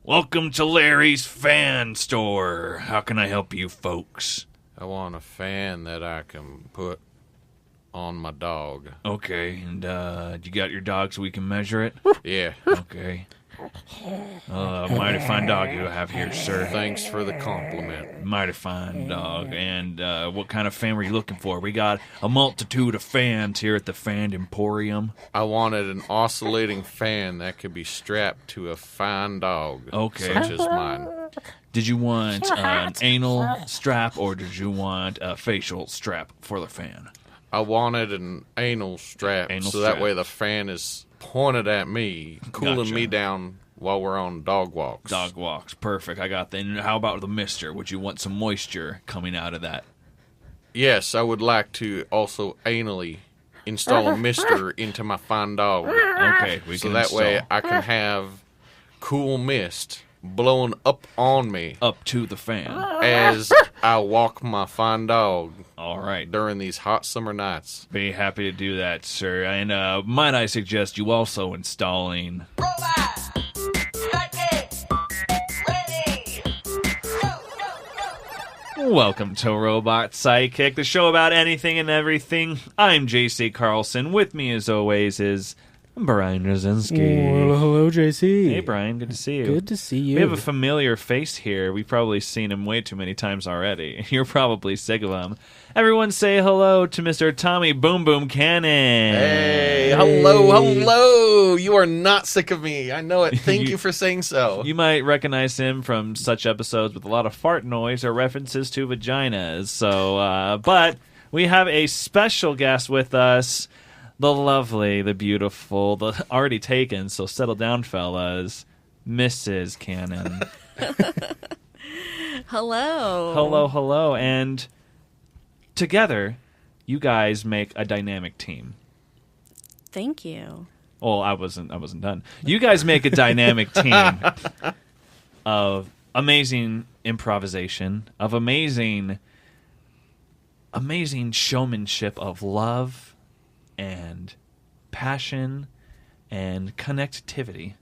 Welcome to Larry's Fan Store. How can I help you folks? I want a fan that I can put on my dog. Okay, and you got your dog so we can measure it? Yeah. Okay. Mighty fine dog you have here, sir. Thanks for the compliment. Mighty fine dog. And what kind of fan were you looking for? We got a multitude of fans here at the Fan Emporium. I wanted an oscillating fan that could be strapped to a fine dog, Okay. such as mine. Did you want an anal strap or did you want a facial strap for the fan? I wanted an anal strap, Anal so strap. that way the fan is pointed at me, cooling Gotcha. me down while we're on dog walks. Dog walks. Perfect. I got that. And how about the mister? Would you want some moisture coming out of that? Yes, I would like to also anally install a mister into my fine dog. Okay, we So can that way install I can have cool mist blowing up on me up to the fan. as I walk my fine dog All right. during these hot summer nights. Be happy to do that, sir. And might I suggest you also installing... Robot! Sidekick! Ready! Go! Welcome to Robot Sidekick, the show about anything and everything. I'm JC Carlson. With me, as always, is Brian Rudzinski. Well, hello, JC. Hey, Brian. Good to see you. Good to see you. We have a familiar face here. We've probably seen him way too many times already. You're probably sick of him. Everyone say hello to Mr. Tommy Boom Boom Cannon. Hey, hello. You are not sick of me. I know it. Thank you for saying so. You might recognize him from such episodes with a lot of fart noise or references to vaginas. So, but we have a special guest with us. The lovely, the beautiful, the already taken, so settle down, fellas, Mrs. Cannon. Hello. Hello. And together, you guys make a dynamic team. Thank you. Well, I wasn't done. You guys make a dynamic team of amazing improvisation, of amazing showmanship of love and passion and connectivity.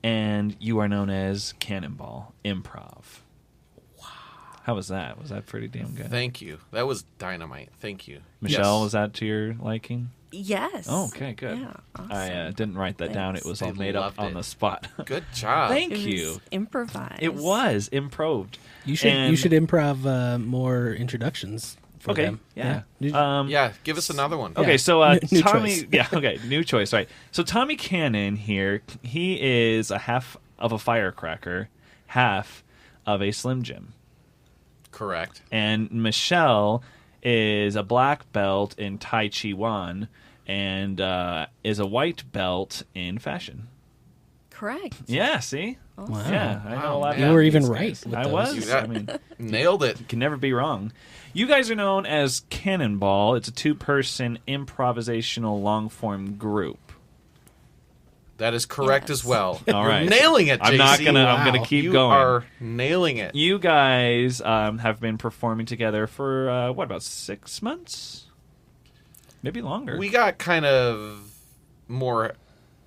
And you are known as Cannonball Improv. Wow. How was that? Was that pretty damn good? Thank you. That was dynamite. Thank you. Michelle, Yes. was that to your liking? Yes. Oh, okay, good. Yeah, awesome. I didn't write that down. It Thanks. was all They made up loved on it. the spot. Good job. Thank It was you. improvised. It was improved. You should improv more introductions for Okay, them. yeah. Yeah, give us another one. Okay, Yeah. so New Tommy, choice. yeah, okay, new choice, right? So Tommy Cannon here, he is a half of a firecracker, half of a Slim Jim, Correct. and Michelle is a black belt in Tai Chi Wan and is a white belt in fashion. Correct. Yeah, see, Awesome. Wow. yeah, I know a lot. You Yeah, were about even these right. guys. with I those. was. You got- I mean, Nailed it. can never be wrong. You guys are known as Cannonball. It's a two-person improvisational long-form group. That is correct Yes. as well. All right. You're nailing it, JC. I'm not gonna. I'm Wow. gonna keep you going. are nailing it. You guys have been performing together for what, about 6 months? Maybe longer. We got kind of more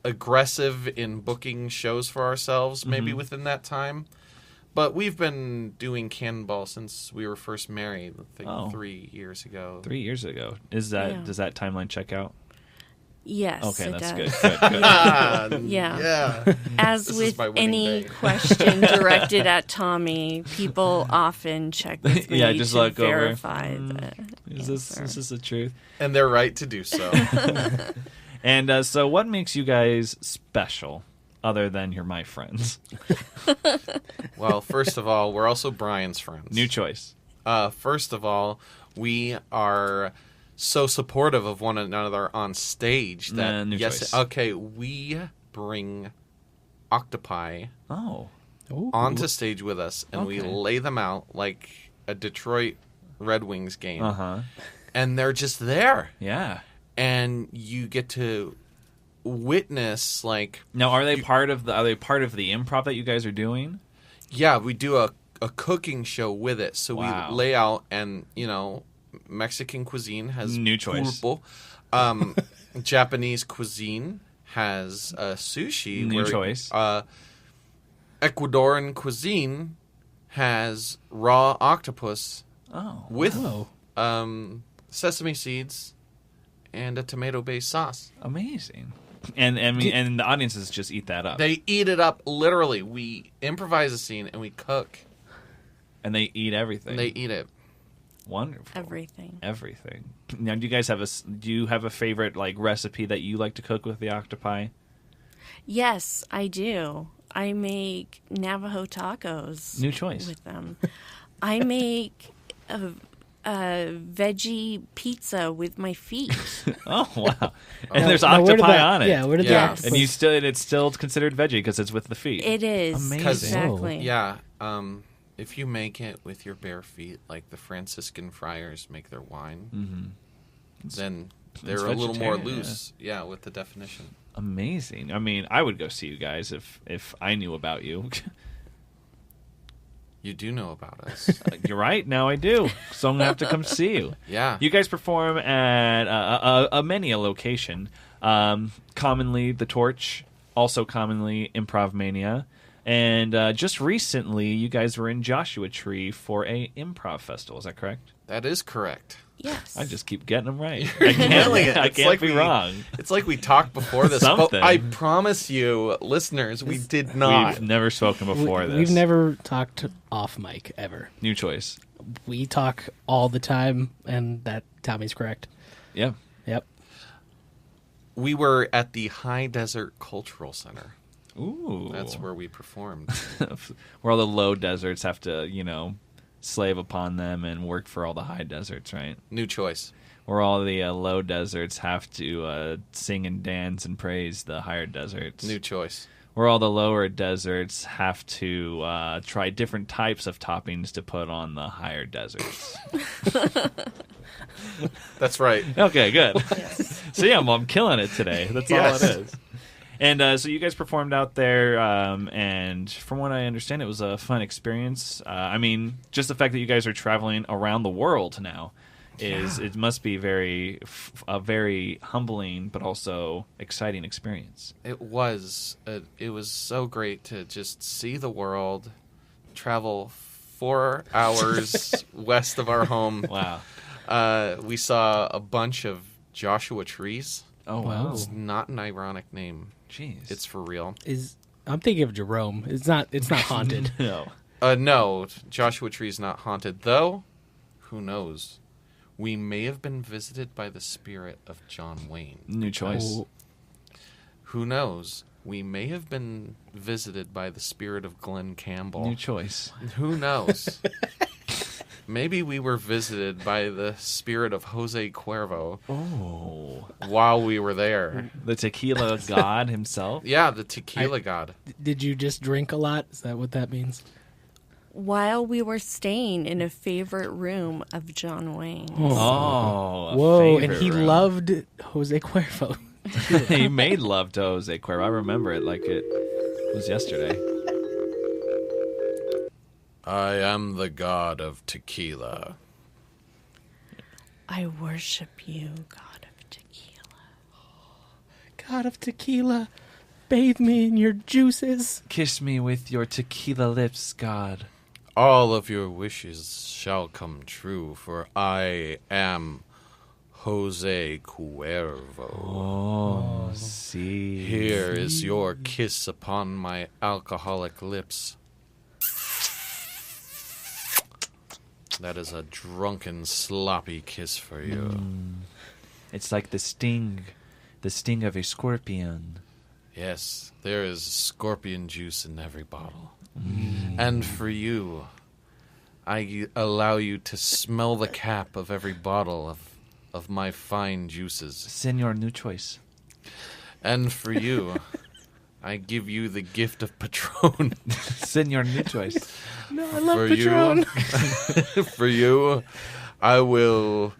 aggressive in booking shows for ourselves maybe Mm-hmm. within that time. But we've been doing Cannonball since we were first married, I think Oh. 3 years ago. 3 years ago. Is that Yeah. does that timeline check out? Yes. Okay, it that's does. good. Good. Ah, Yeah. yeah. As This is with my winning any day. question directed at Tommy, people often check with me Yeah, just to look over. verify that. Is this the truth? And they're right to do so. And so, what makes you guys special, other than you're my friends? Well, first of all, we're also Brian's friends. New choice. First of all, we are so supportive of one another on stage that New yes, choice. okay, we bring octopi Oh, Ooh. onto stage with us, and we Okay. lay them out like a Detroit Red Wings game, uh-huh. and they're just there, Yeah. and you get to witness like, Now, are they part of the improv that you guys are doing? yeah, we do a cooking show with it, so Wow. we lay out, and Mexican cuisine has New choice. pulpo. Japanese cuisine has sushi. New choice. Ecuadorian cuisine has raw octopus Oh. with Oh. sesame seeds and a tomato-based sauce. Amazing. And I mean, and the audiences just eat that up. They eat it up literally. We improvise a scene and we cook. And they eat everything. And they eat it. Wonderful. Everything. Everything. Now, do you guys have a favorite like recipe that you like to cook with the octopi? Yes, I do. I make Navajo tacos. New choice. With them. I make a veggie pizza with my feet. Oh wow! And there's Now, where did octopi that- on it. Yeah, where did Yes. that? And it's still considered veggie because it's with the feet. It is. Amazing. Exactly. Yeah. If you make it with your bare feet, like the Franciscan friars make their wine, then they're a little more vegetarian, loose. Yeah, with the definition. Amazing. I mean, I would go see you guys if I knew about you. You do know about us. You're right. Now I do. So I'm gonna have to come see you. Yeah. You guys perform at many a location. Commonly the Torch, also commonly Improv Mania, and just recently you guys were in Joshua Tree for a improv festival. Is that correct? That is correct. Yes. I just keep getting them right. I can't, I It's can't like be we- wrong. It's like we talked before this. But Something. I promise you, listeners, we did not. We've never spoken before this. We've never talked off mic ever. New choice. We talk all the time, and that Tommy's correct. Yeah. Yep. We were at the High Desert Cultural Center. Ooh. That's where we performed. Where all the low deserts have to, slave upon them and work for all the high deserts, right? New choice. Where all the low deserts have to sing and dance and praise the higher deserts. New choice. Where all the lower deserts have to try different types of toppings to put on the higher deserts. That's right. Okay, good. So yeah, I'm killing it today. That's Yes. all it is. And so you guys performed out there, and from what I understand, it was a fun experience. I mean, just the fact that you guys are traveling around the world now it must be a very humbling but also exciting experience. It was so great to just see the world, travel 4 hours west of our home. Wow. We saw a bunch of Joshua trees. Oh wow. It's not an ironic name. Jeez. It's for real. I'm thinking of Jerome. It's not haunted. no. No, Joshua Tree's not haunted, though. Who knows? We may have been visited by the spirit of John Wayne. New choice. Oh, Who knows? We may have been visited by the spirit of Glenn Campbell. New choice. Who knows? Maybe we were visited by the spirit of Jose Cuervo Oh. while we were there. The tequila god himself. Yeah, the tequila god. did you just drink a lot? Is that what that means? While we were staying in a favorite room of John Wayne. Oh. a Whoa! And favorite he room. loved Jose Cuervo. He made love to Jose Cuervo. I remember it like it was yesterday. I am the god of tequila. I worship you, God of tequila. God of tequila, bathe me in your juices. Kiss me with your tequila lips, God. All of your wishes shall come true, for I am Jose Cuervo. Oh, see. Here is your kiss upon my alcoholic lips. That is a drunken, sloppy kiss for you. It's like the sting of a scorpion. Yes, there is scorpion juice in every bottle. And for you, I allow you to smell the cap of every bottle of my fine juices. Senor New Choice. And for you, I give you the gift of Patron. Senor New Choice. No, I love For Patron. you, for you, I will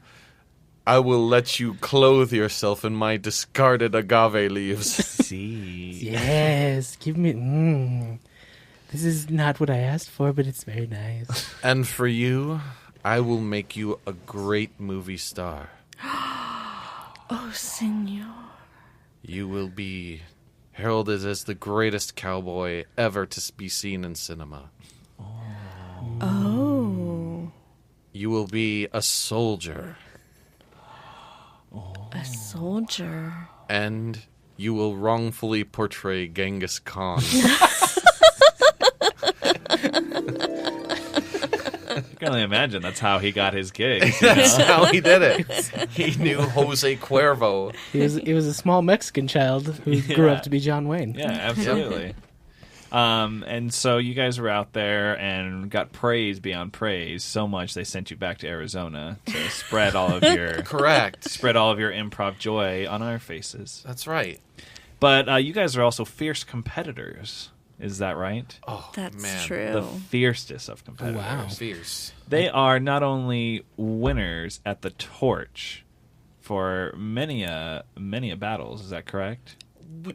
let you clothe yourself in my discarded agave leaves. See. Yes, give me. This is not what I asked for, but it's very nice. And for you, I will make you a great movie star. Oh, senor. You will be heralded as the greatest cowboy ever to be seen in cinema. Oh. You will be a soldier, A soldier. and you will wrongfully portray Genghis Khan. I can only imagine that's how he got his gig. That's how he did it. He knew Jose Cuervo. He was a small Mexican child who grew up to be John Wayne. Yeah, absolutely. And so you guys were out there and got praise beyond praise so much they sent you back to Arizona to spread all of your Correct. improv joy on our faces. That's right. But you guys are also fierce competitors. Is that right? Oh, That's man. true. The fiercest of competitors. Wow. Fierce. They are not only winners at the torch for many a battles. Is that correct?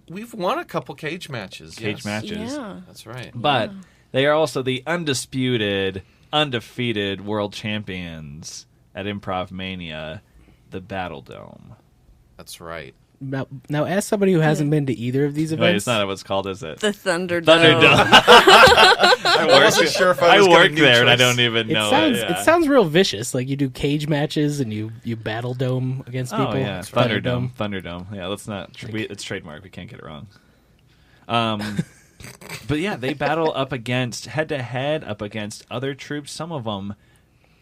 We've won a couple cage matches. Cage yes. matches. Yeah. That's right. But they are also the undisputed, undefeated world champions at Improv Mania, the Battle Dome. That's right. Now, as somebody who hasn't been to either of these Wait, events, it's not what it's called, is it? The Thunderdome. Thunderdome. I wasn't sure if I was I gonna work new there and I choice. don't even it know sounds it. Yeah. it sounds real vicious. Like you do cage matches and you battle dome against people. Oh yeah, It's Thunderdome. Thunderdome. Yeah, let's not. It's trademark. We can't get it wrong. But yeah, they battle up against head to head up against other troops. Some of them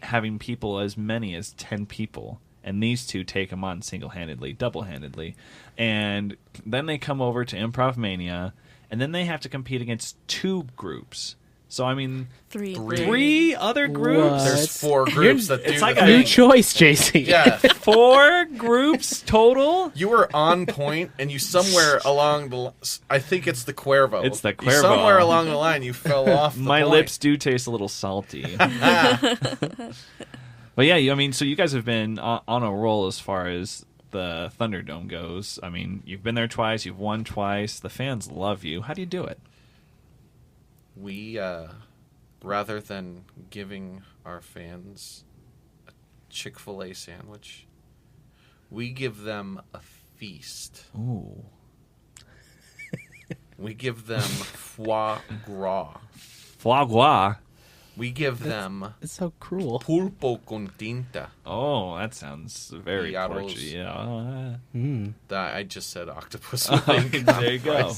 having people as many as 10 people, and these two take them on single handedly, double handedly, and then they come over to Improv Mania, and then they have to compete against 2 groups. So I mean, Three. 3 other groups. What? There's 4 groups that do it's the like a New thing. choice, JC. Yeah. 4 groups total. You were on point, and you somewhere along the... I think it's the Cuervo. It's the You Cuervo. somewhere along the line, you fell off the My point. lips do taste a little salty. But yeah, I mean, so you guys have been on a roll as far as the Thunderdome goes. I mean, you've been there twice, you've won twice. The fans love you. How do you do it? We, rather than giving our fans a Chick-fil-A sandwich, we give them a feast. Ooh. We give them foie gras. Foie gras. We give them It's so cruel. pulpo con tinta. Oh, that sounds very Piaros. porchy. Yeah. That I just said octopus with ink. There you go.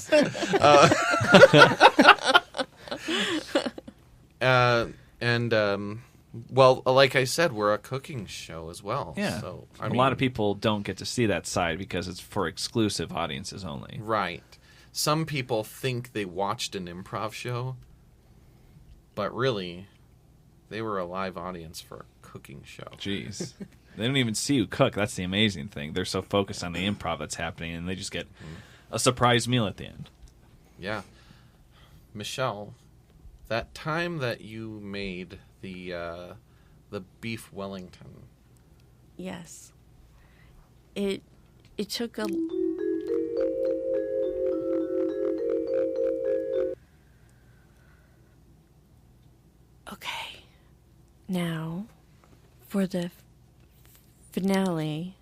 Well, like I said, we're a cooking show as well. Yeah. So, A lot of people don't get to see that side because it's for exclusive audiences only. Right. Some people think they watched an improv show, but really, they were a live audience for a cooking show. Jeez. They don't even see you cook. That's the amazing thing. They're so focused on the improv that's happening, and they just get a surprise meal at the end. Yeah. Michelle, that time that you made the beef Wellington, Yes. It took a... Okay. Now, for the finale,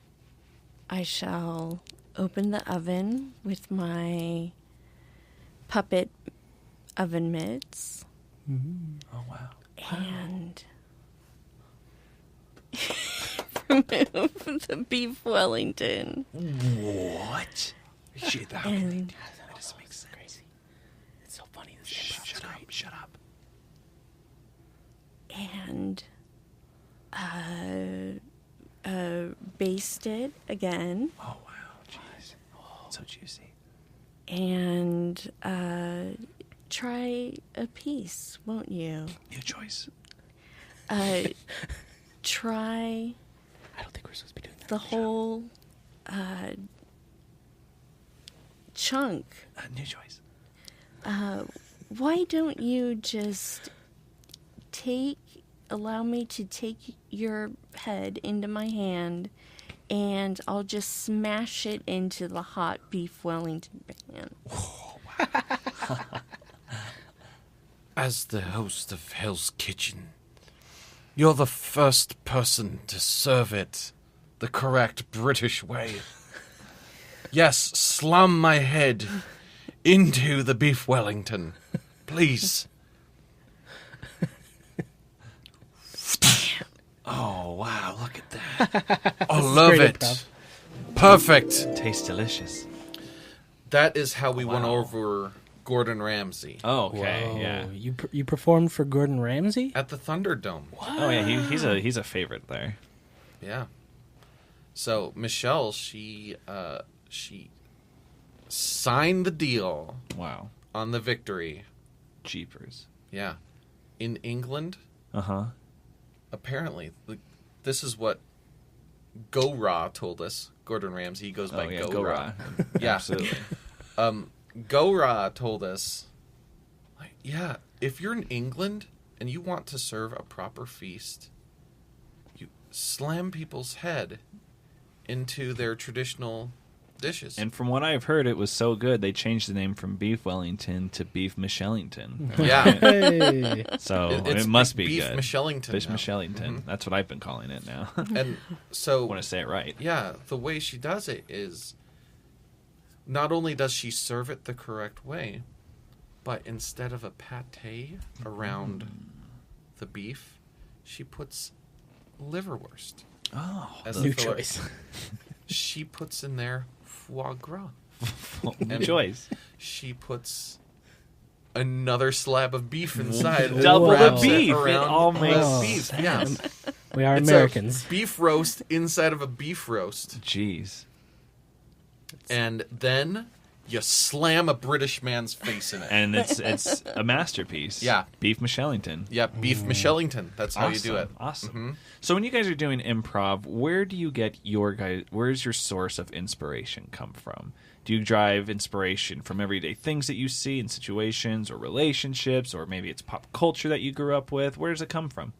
I shall open the oven with my puppet oven mitts Oh, wow. and remove the beef Wellington. What? And This makes it crazy. It's so funny. This improv is great. Shut up. and baste it again, Oh, wow. Jeez. So juicy. and try a piece, won't you? New choice. Try I don't think we're supposed to be doing that. the whole chunk. New choice. Why don't you just allow me to take your head into my hand, and I'll just smash it into the hot beef Wellington pan. as the host of Hell's Kitchen, you're the first person to serve it the correct British way. Yes, slam my head into the beef Wellington, please. Oh, wow, look at that. I love great it. improv. Perfect. Tastes delicious. That is how we went Wow. over Gordon Ramsay Oh, okay, Whoa, yeah. You performed for Gordon Ramsay? at the Thunderdome. Oh, yeah, he's a favorite there. Yeah. So Michelle, she signed the deal Wow. on the victory. Jeepers. Yeah. In England, Uh-huh. apparently, this is what Go Raw told us. Gordon Ramsay, he goes by Oh, yeah, Go go Raw. raw. Yeah. Absolutely. Go Raw told us, like, yeah, if you're in England and you want to serve a proper feast, you slam people's head into their traditional dishes. And from what I've heard, it was so good, they changed the name from Beef Wellington to Beef Michellington. yeah, Hey. So it's it must be beef good. Michellington. Fish now. Michellington. That's what I've been calling it now. I And so, want to say it right. yeah, the way she does it is not only does she serve it the correct way, but instead of a pate around the beef, she puts liverwurst Oh, as the the New filler. choice. She puts in there foie gras. new choice. She puts another slab of beef inside. Double the wraps beef. It around all the makes beef. sense. Yeah. We are It's Americans. a beef roast inside of a beef roast. Jeez. And then you slam a British man's face in it. And it's a masterpiece. Yeah. Beef Michellington. Yeah, beef Michellington. That's how you do it. Awesome. Mhm. So when you guys are doing improv, where do you get where's your source of inspiration come from? Do you drive inspiration from everyday things that you see in situations or relationships, or maybe it's pop culture that you grew up with? Where does it come from?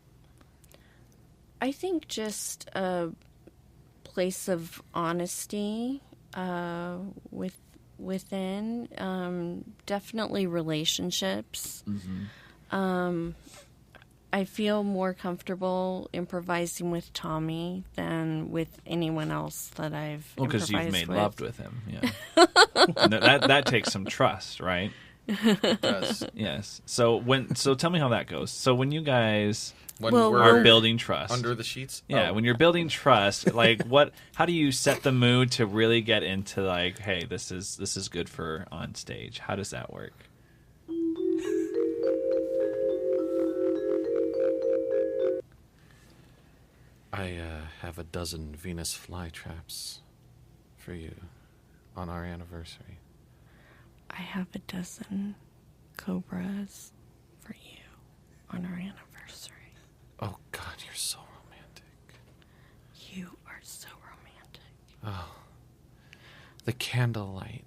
I think just a place of honesty within. Definitely relationships. I feel more comfortable improvising with Tommy than with anyone else that I've Well, because improvised you've made with. love with him. Yeah. And that takes some trust, right? It does. Yes. So tell me how that goes. So when you guys When Well, we're are building trust, under the sheets. yeah, Oh. when you're building trust, like how do you set the mood to really get into like, hey, this is good for on stage? How does that work? I have a dozen Venus flytraps for you on our anniversary. I have a dozen cobras for you on our anniversary. Oh God, you're so romantic. You are so romantic. Oh, the candlelight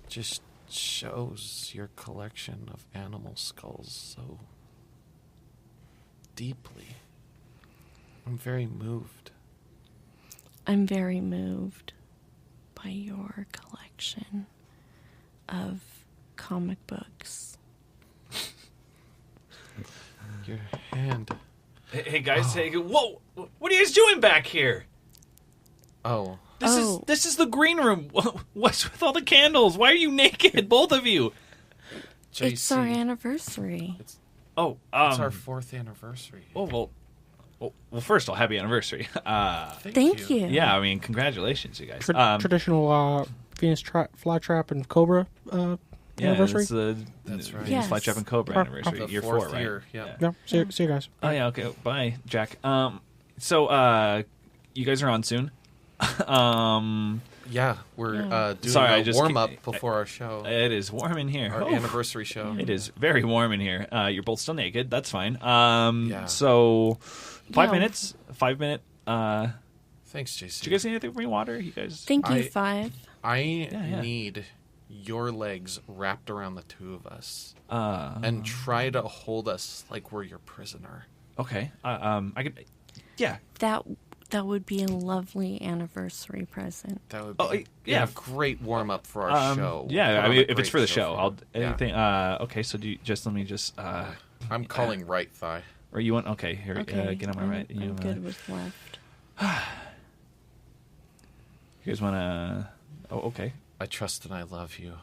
just shows your collection of animal skulls so deeply. I'm very moved. I'm very moved by your collection of comic books. Your hand. Hey guys, hey, whoa! What are you guys doing back here? Oh, This is the green room. What's with all the candles? Why are you naked, both of you? JC. It's our anniversary. Oh, It's our 4th anniversary. well, first of all, happy anniversary. Thank you. Yeah, I mean, congratulations, you guys. Traditional Venus flytrap and cobra yeah, anniversary. it's the That's right. Venus Yes. Flytrap and Cobra The anniversary, The year 4th 4, right? year, yeah. Yeah, see you guys. Oh yeah, okay. Bye, Jack. So you guys are on soon. Yeah, we're Yeah. doing Sorry, I a just warm-up can't- before our show. It is warm in here. Our Oh. anniversary show. It is very warm in here. You're both still naked. That's fine. Yeah. So 5 Yeah. minutes. 5 minute. Thanks, JC. Do you guys need anything for me? Water? You guys? Thank you, I- Five. I yeah. need your legs wrapped around the two of us Uh, and try to hold us like we're your prisoner. okay. I could. Yeah. That would be a lovely anniversary present. That would Oh, be yeah. a great warm-up for our show. Yeah. Put I on mean, a if it's great for the show, for I'll you. Yeah. anything. Okay. So let me just. I'm calling right thigh. Or you want? Okay. Here. Okay, Get on my I'm, right. I'm good with left. You guys want to? Oh, okay. I trust and I love you.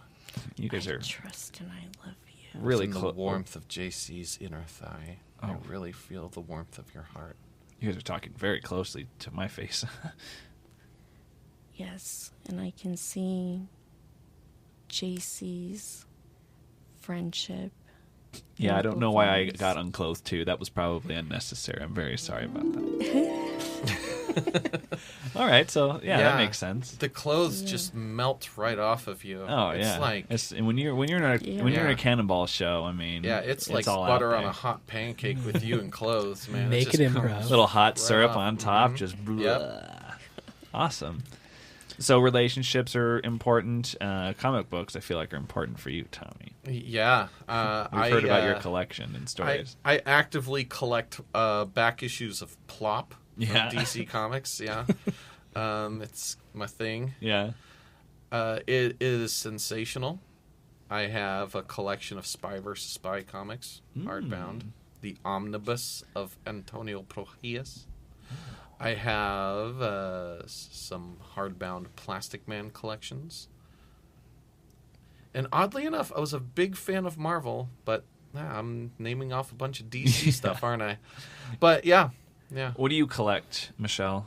You guys I are trust and I love you. really In the close. warmth of JC's inner thigh. I Oh. really feel the warmth of your heart. You guys are talking very closely to my face. Yes, and I can see JC's friendship. Yeah, I don't know why I Amplifies. got unclothed too. That was probably unnecessary. I'm very sorry about that. All right, so yeah, that makes sense. The clothes Yeah. just melt right off of you. Oh it's yeah, like and when you're in a Yeah. when you're in a Yeah. Cannonball show, I mean, it's like all butter out on there. a hot pancake with you in clothes, man. Make just it comes improv. Little hot right syrup off. on top, Mhm. just blah. Yep. Awesome. So relationships are important. Comic books, I feel like, are important for you, Tommy. Yeah, We've heard about your collection and I, stories. I actively collect back issues of Plop Yeah. from DC Comics. Yeah, it's my thing. Yeah. It is sensational. I have a collection of Spy vs. Spy comics, hardbound. The Omnibus of Antonio Prohias. I have some hardbound Plastic Man collections. And oddly enough, I was a big fan of Marvel, but I'm naming off a bunch of DC stuff, aren't I? But yeah. What do you collect, Michelle?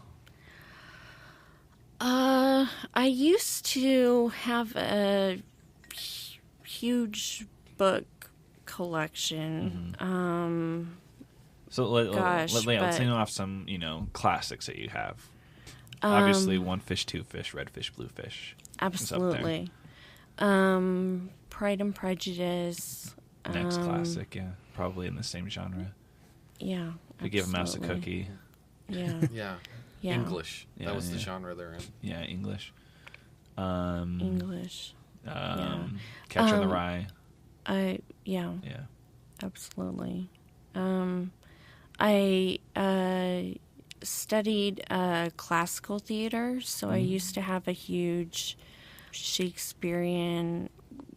I used to have a huge book collection. So Gosh, let's but- name off some, classics that you have. Obviously, One Fish, Two Fish, Red Fish, Blue Fish. Absolutely. Pride and Prejudice. Next classic, yeah. Probably in the same genre. Yeah. We give a mouse a absolutely. cookie. Yeah. Yeah. Yeah. English. Yeah, That was the yeah. genre they're in. Yeah, English. English. Catcher in the Rye. Yeah, Yeah. absolutely. I studied classical theater, so I used to have a huge Shakespearean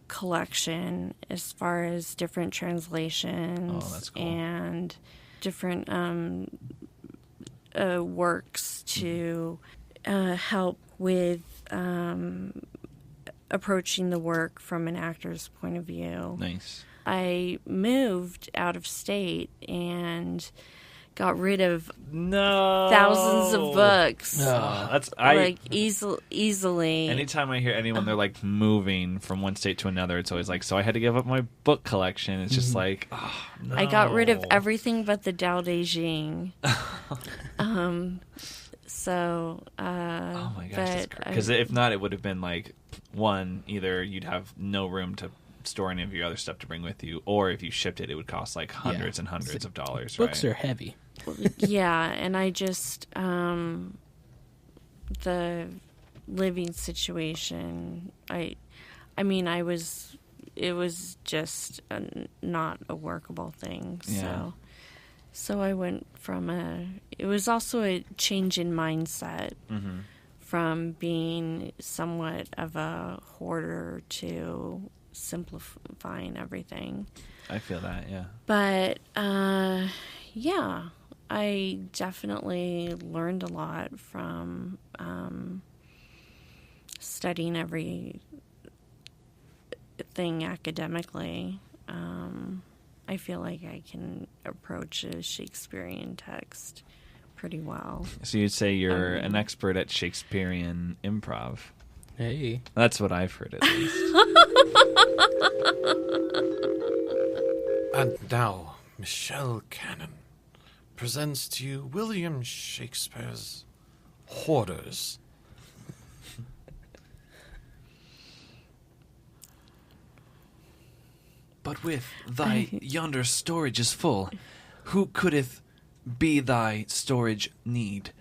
collection as far as different translations Oh, that's cool. and different works to help with approaching the work from an actor's point of view. Nice. I moved out of state and got rid of No. thousands of books. That's Easily. Anytime I hear anyone, they're like moving from one state to another, it's always like, so I had to give up my book collection. It's just like, oh, no. I got rid of everything but the Dao De Jing. So, Oh my gosh, because if not, it would have been like one, either you'd have no room to store any of your other stuff to bring with you, or if you shipped it, it would cost like hundreds and hundreds of dollars. Books right? are heavy. yeah, and I just the living situation. It was just not a workable thing. Yeah. So I went from it was also a change in mindset from being somewhat of a hoarder to simplifying everything. I feel that, yeah. But, yeah, I definitely learned a lot from studying everything academically. I feel like I can approach a Shakespearean text pretty well. So you'd say you're an expert at Shakespearean Improv. Hey. That's what I've heard, at least. And now, Michelle Cannon presents to you William Shakespeare's Hoarders. But with thy yonder storage is full, who couldeth be thy storage need?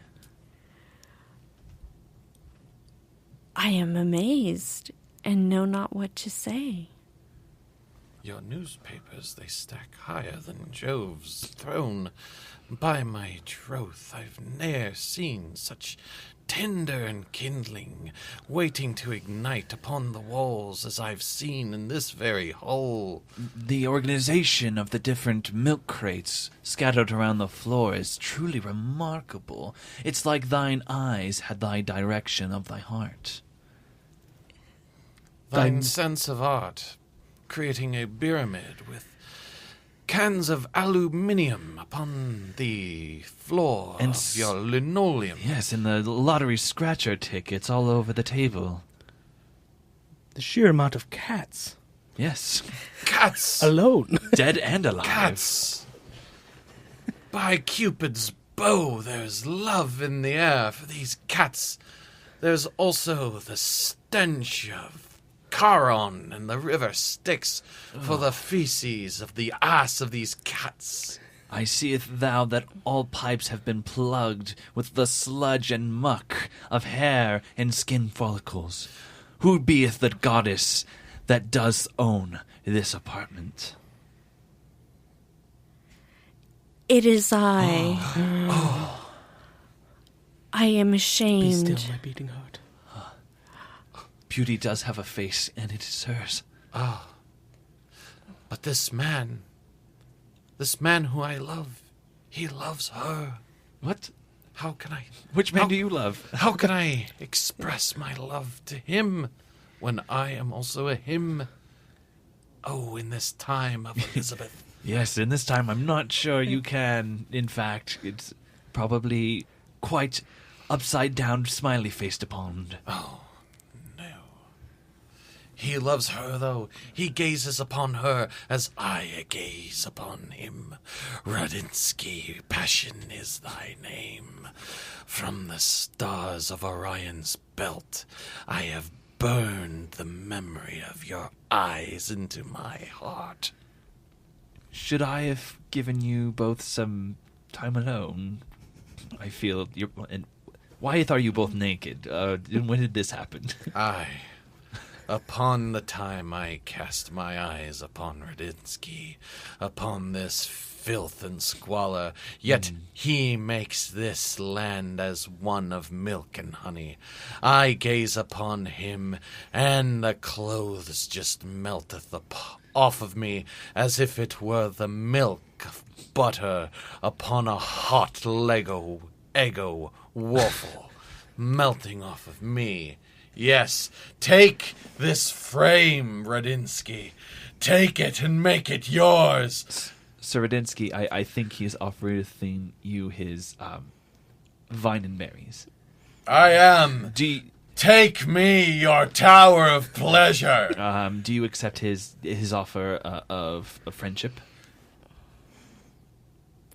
I am amazed and know not what to say. Your newspapers, they stack higher than Jove's throne. By my troth, I've ne'er seen such tender and kindling, waiting to ignite upon the walls as I've seen in this very hole. The organization of the different milk crates scattered around the floor is truly remarkable. It's like thine eyes had thy direction of thy heart. thine sense of art, creating a pyramid with cans of aluminium upon the floor And of your linoleum. Yes, and the lottery scratcher tickets all over the table. The sheer amount of cats Yes. Cats! alone. Dead and alive. Cats! By Cupid's bow, there's love in the air for these cats. There's also the stench of Charon and the river Styx for the feces of the ass of these cats. I seeth thou that all pipes have been plugged with the sludge and muck of hair and skin follicles. Who beeth the goddess that does own this apartment? It is I. I am Be ashamed. still, my beating heart. Beauty does have a face, and it is hers. But this man who I love, he loves her. What? How can I... Which man How- do you love? How can I express my love to him when I am also a him? Oh, in this time of Elizabeth. Yes, in this time, I'm not sure you can. In fact, it's probably quite upside down, smiley faced upon. Oh, no. He loves her, though. He gazes upon her as I gaze upon him. Rudzinski, passion is thy name. From the stars of Orion's belt, I have burned the memory of your eyes into my heart. Should I have given you both some time alone? I feel you're. And why are you both naked? And when did this happen? Upon the time I cast my eyes upon Rudzinski, upon this filth and squalor, yet he makes this land as one of milk and honey. I gaze upon him, and the clothes just melteth off of me as if it were the milk of butter upon a hot Eggo waffle, melting off of me. Yes, take this frame, Rudzinski. Take it and make it yours. Sir Rudzinski, I think he is offering you his vine and berries. I am. Take me your tower of pleasure. Do you accept his offer of friendship?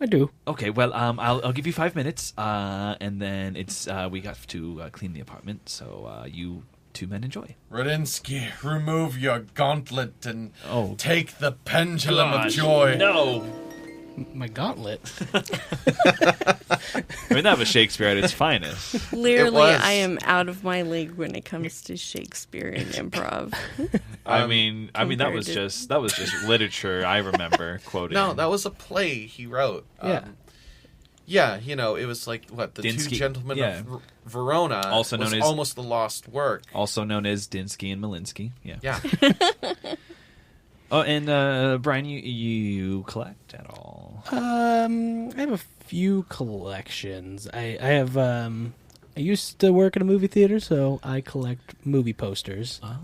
I do. Okay, well, I'll give you 5 minutes, and then it's we got to clean the apartment, so you two men enjoy. Rudzinski, remove your gauntlet and Oh. take the pendulum of joy. No! My gauntlet. I mean, that was Shakespeare at its finest. Clearly, was. I am out of my league when it comes to Shakespearean improv. I mean, that compared was to- just literature. I remember quoting. No, that was a play he wrote. Yeah. Yeah, you know, it was like, what, the Dinsky- Two Gentlemen yeah. of Verona Also was known as- almost the lost work. also known as Dinsky and Malinsky. Yeah. Yeah. Oh, and Brian, you collect at all? I have a few collections. I have I used to work at a movie theater, so I collect movie posters. Oh.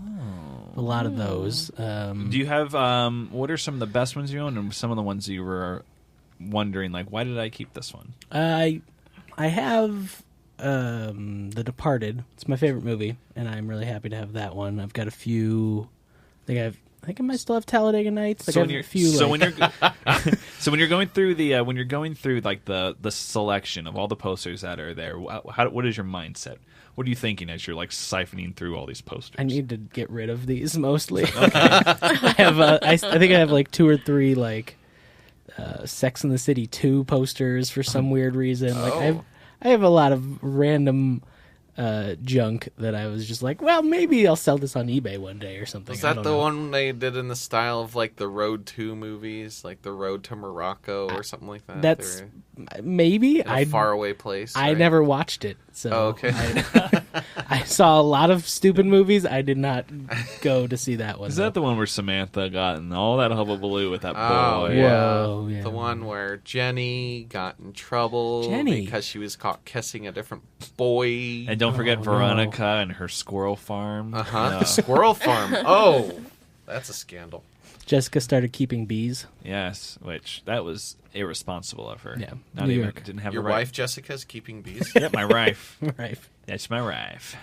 A lot of those. Do you have what are some of the best ones you own, and some of the ones you were wondering, like, why did I keep this one? I have The Departed. It's my favorite movie, and I'm really happy to have that one. I've got a few. I think I might still have Talladega Nights. Like I have a few. so like- when you're going through like the selection of all the posters that are there, what is your mindset? What are you thinking as you're like siphoning through all these posters? I need to get rid of these mostly. I have. I think I have like 2 or 3 like Sex and the City 2 posters for some weird reason. Like I have a lot of random junk that I was just like, well, maybe I'll sell this on eBay one day or something. Was I that don't the know. one they did in the style of like the Road to movies, like the Road to Morocco or something like that? That's They were maybe in a faraway place. I right? never watched it, so Oh, okay. I saw a lot of stupid movies. I did not go to see that one. Is that the one where Samantha got in all that hullabaloo with that Oh, boy? yeah. Whoa, yeah. The one where Jenny got in trouble Jenny. because she was caught kissing a different boy. And don't forget no. Veronica and her squirrel farm. The squirrel farm. Oh, that's a scandal. Jessica started keeping bees. Yes, which that was irresponsible of her. Yeah, Not New even York. didn't have Your the right. wife Jessica's keeping bees. Yep, my wife. Right. That's my wife.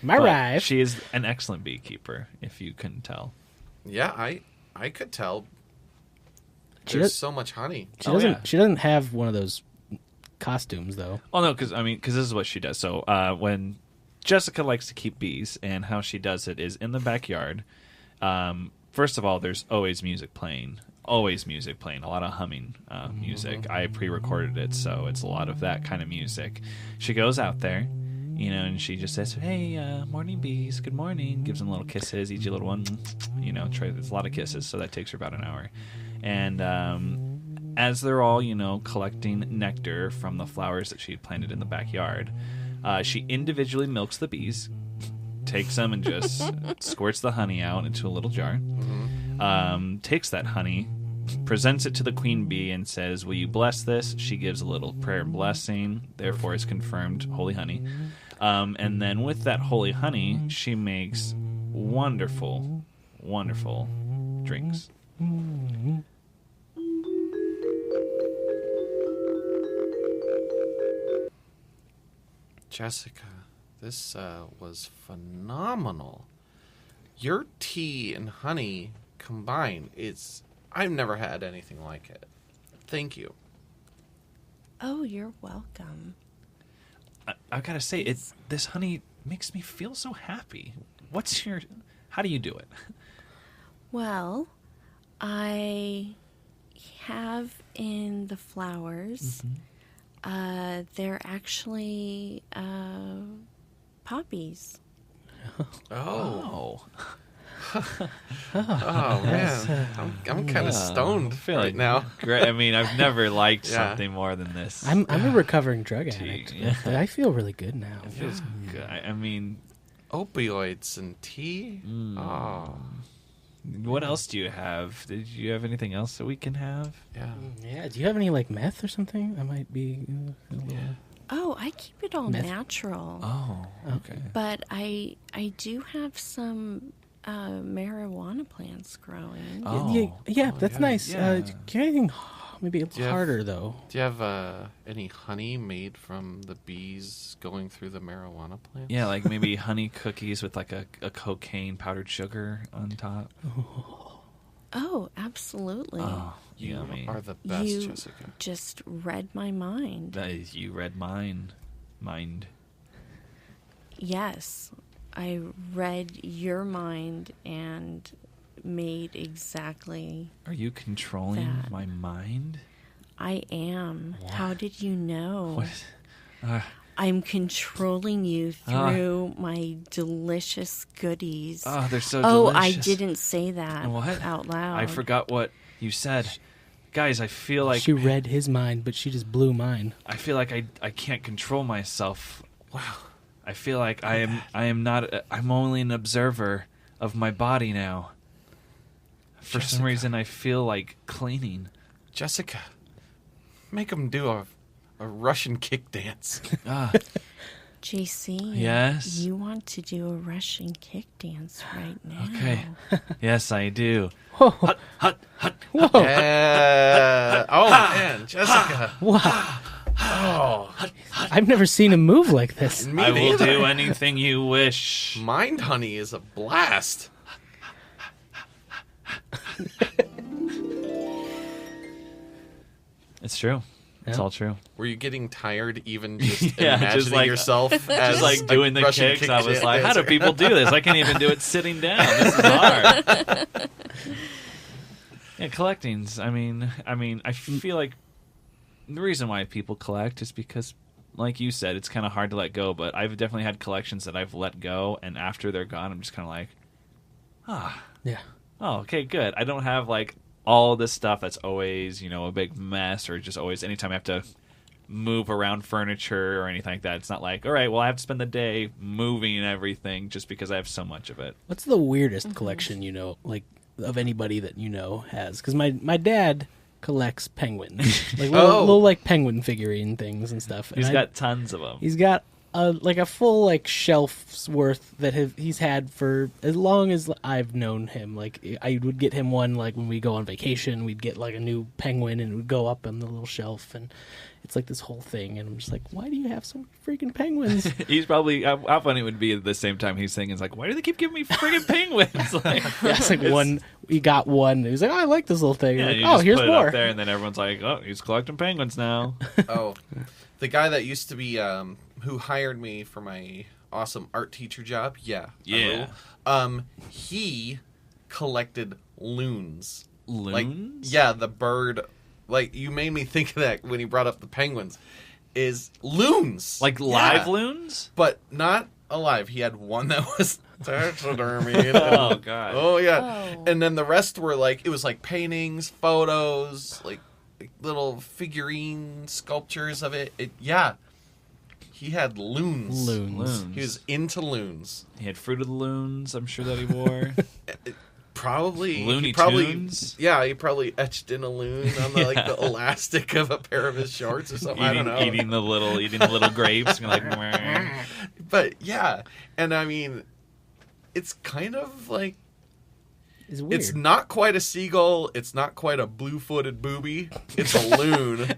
My But wife. She is an excellent beekeeper, if you couldn't tell. Yeah, I could tell. She There's does- so much honey. She Oh, doesn't. yeah. She doesn't have one of those costumes though. Oh no, because this is what she does. So when Jessica likes to keep bees, and how she does it is in the backyard. First of all, there's always music playing. Always music playing. A lot of humming music. I pre-recorded it, so it's a lot of that kind of music. She goes out there, and she just says, "Hey, morning bees, good morning." Gives them little kisses, each little one. There's a lot of kisses, so that takes her about an hour. And as they're all, collecting nectar from the flowers that she had planted in the backyard, she individually milks the bees, takes them and just squirts the honey out into a little jar, takes that honey, presents it to the queen bee and says, "Will you bless this?" She gives a little prayer and blessing, therefore it's confirmed holy honey. And then with that holy honey, she makes wonderful, wonderful drinks. Jessica, this was phenomenal. Your tea and honey combined, I've never had anything like it. Thank you. Oh, you're welcome. I gotta say, this honey makes me feel so happy. How do you do it? Well, I have in the flowers, they're actually poppies. Oh. Oh man, I'm kind of stoned feeling right now. Great. I mean, I've never liked Yeah. something more than this. I'm a recovering drug addict. yeah. But I feel really good now. It feels good. I mean, Opioids and tea. Oh, what else do you have? Did you have anything else that we can have? yeah. Yeah. Do you have any like meth or something? That might be a little. Oh, I keep it all Meth? natural. Oh, okay. But I do have some marijuana plants growing. Oh. Yeah, that's yeah. nice. Yeah. Can anything maybe a Do you little have- harder though? Do you have any honey made from the bees going through the marijuana plants? Yeah, like maybe honey cookies with like a cocaine powdered sugar on top. Oh, absolutely. Oh, You yummy. are the best, you Jessica. just read my mind. That is, you read mind. Yes, I read your mind and made exactly. Are you controlling That. my mind? I am. How did you know? What? I'm controlling you through my delicious goodies. Oh, they're so Oh, delicious. I didn't say that What? out loud. I forgot what you said. Guys, I feel like she read his mind, but she just blew mine. I feel like I can't control myself. Wow. I feel like I'm only an observer of my body now. For some Jessica. reason I feel like cleaning. Jessica, make them do a Russian kick dance. Ah, JC, Yes? you want to do a Russian kick dance right now. okay. Yes, I do. Whoa! Hut, hut. Whoa! Yeah. Oh man, Jessica. Wow! Oh, I've never seen him move like this. me I will neither. do anything you wish. Mind honey is a blast. It's true. It's Yeah. all true. Were you getting tired even just Yeah, imagining just like- yourself as Just like doing the Russian kicks, kick I was like, how do dancer? people do this? I can't even do it sitting down. This is hard. Yeah, collecting's. I mean, I feel like the reason why people collect is because, like you said, it's kind of hard to let go. But I've definitely had collections that I've let go, and after they're gone, I'm just kind of like, Yeah. oh, okay, good. I don't have like all this stuff that's always, a big mess, or just always anytime I have to move around furniture or anything like that. It's not like, all right, well, I have to spend the day moving everything just because I have so much of it. What's the weirdest collection like of anybody that has? Because my dad collects penguins, like little like penguin figurine things and stuff. He's And got tons of them. He's got like a full like shelf's worth that he's had for as long as I've known him. Like I would get him one like when we go on vacation, we'd get like a new penguin and it would go up on the little shelf, and it's like this whole thing. And I'm just like, why do you have so many freaking penguins? He's probably how funny it would be at the same time he's saying, "It's like, why do they keep giving me freaking penguins?" Like, Yeah, it's like one. We got one. He was like, oh, I like this little thing. yeah, Like, you oh, just here's put it more. up there, and then everyone's like, "Oh, he's collecting penguins now." Oh, the guy that used to be who hired me for my awesome art teacher job. Yeah. Yeah. He collected loons. Like, Loons? yeah, the bird. Like, you made me think of that when he brought up the penguins. Is loons. Like Yeah. live loons? But not alive. He had one that was taxidermied. Oh god. Oh, yeah. Oh. And then the rest were like, it was like paintings, photos, like little figurine sculptures of it. Yeah. He had loons. Loons. He was into loons. He had Fruit of the Loons, I'm sure that he wore. Probably. Looney he probably, Tunes? Yeah, he probably etched in a loon on the, like the elastic of a pair of his shorts or something. I don't know. Eating the little grapes. And like, "Meh." But yeah. And I mean, it's kind of like, It's weird. it's not quite a seagull. It's not quite a blue-footed booby. It's a loon.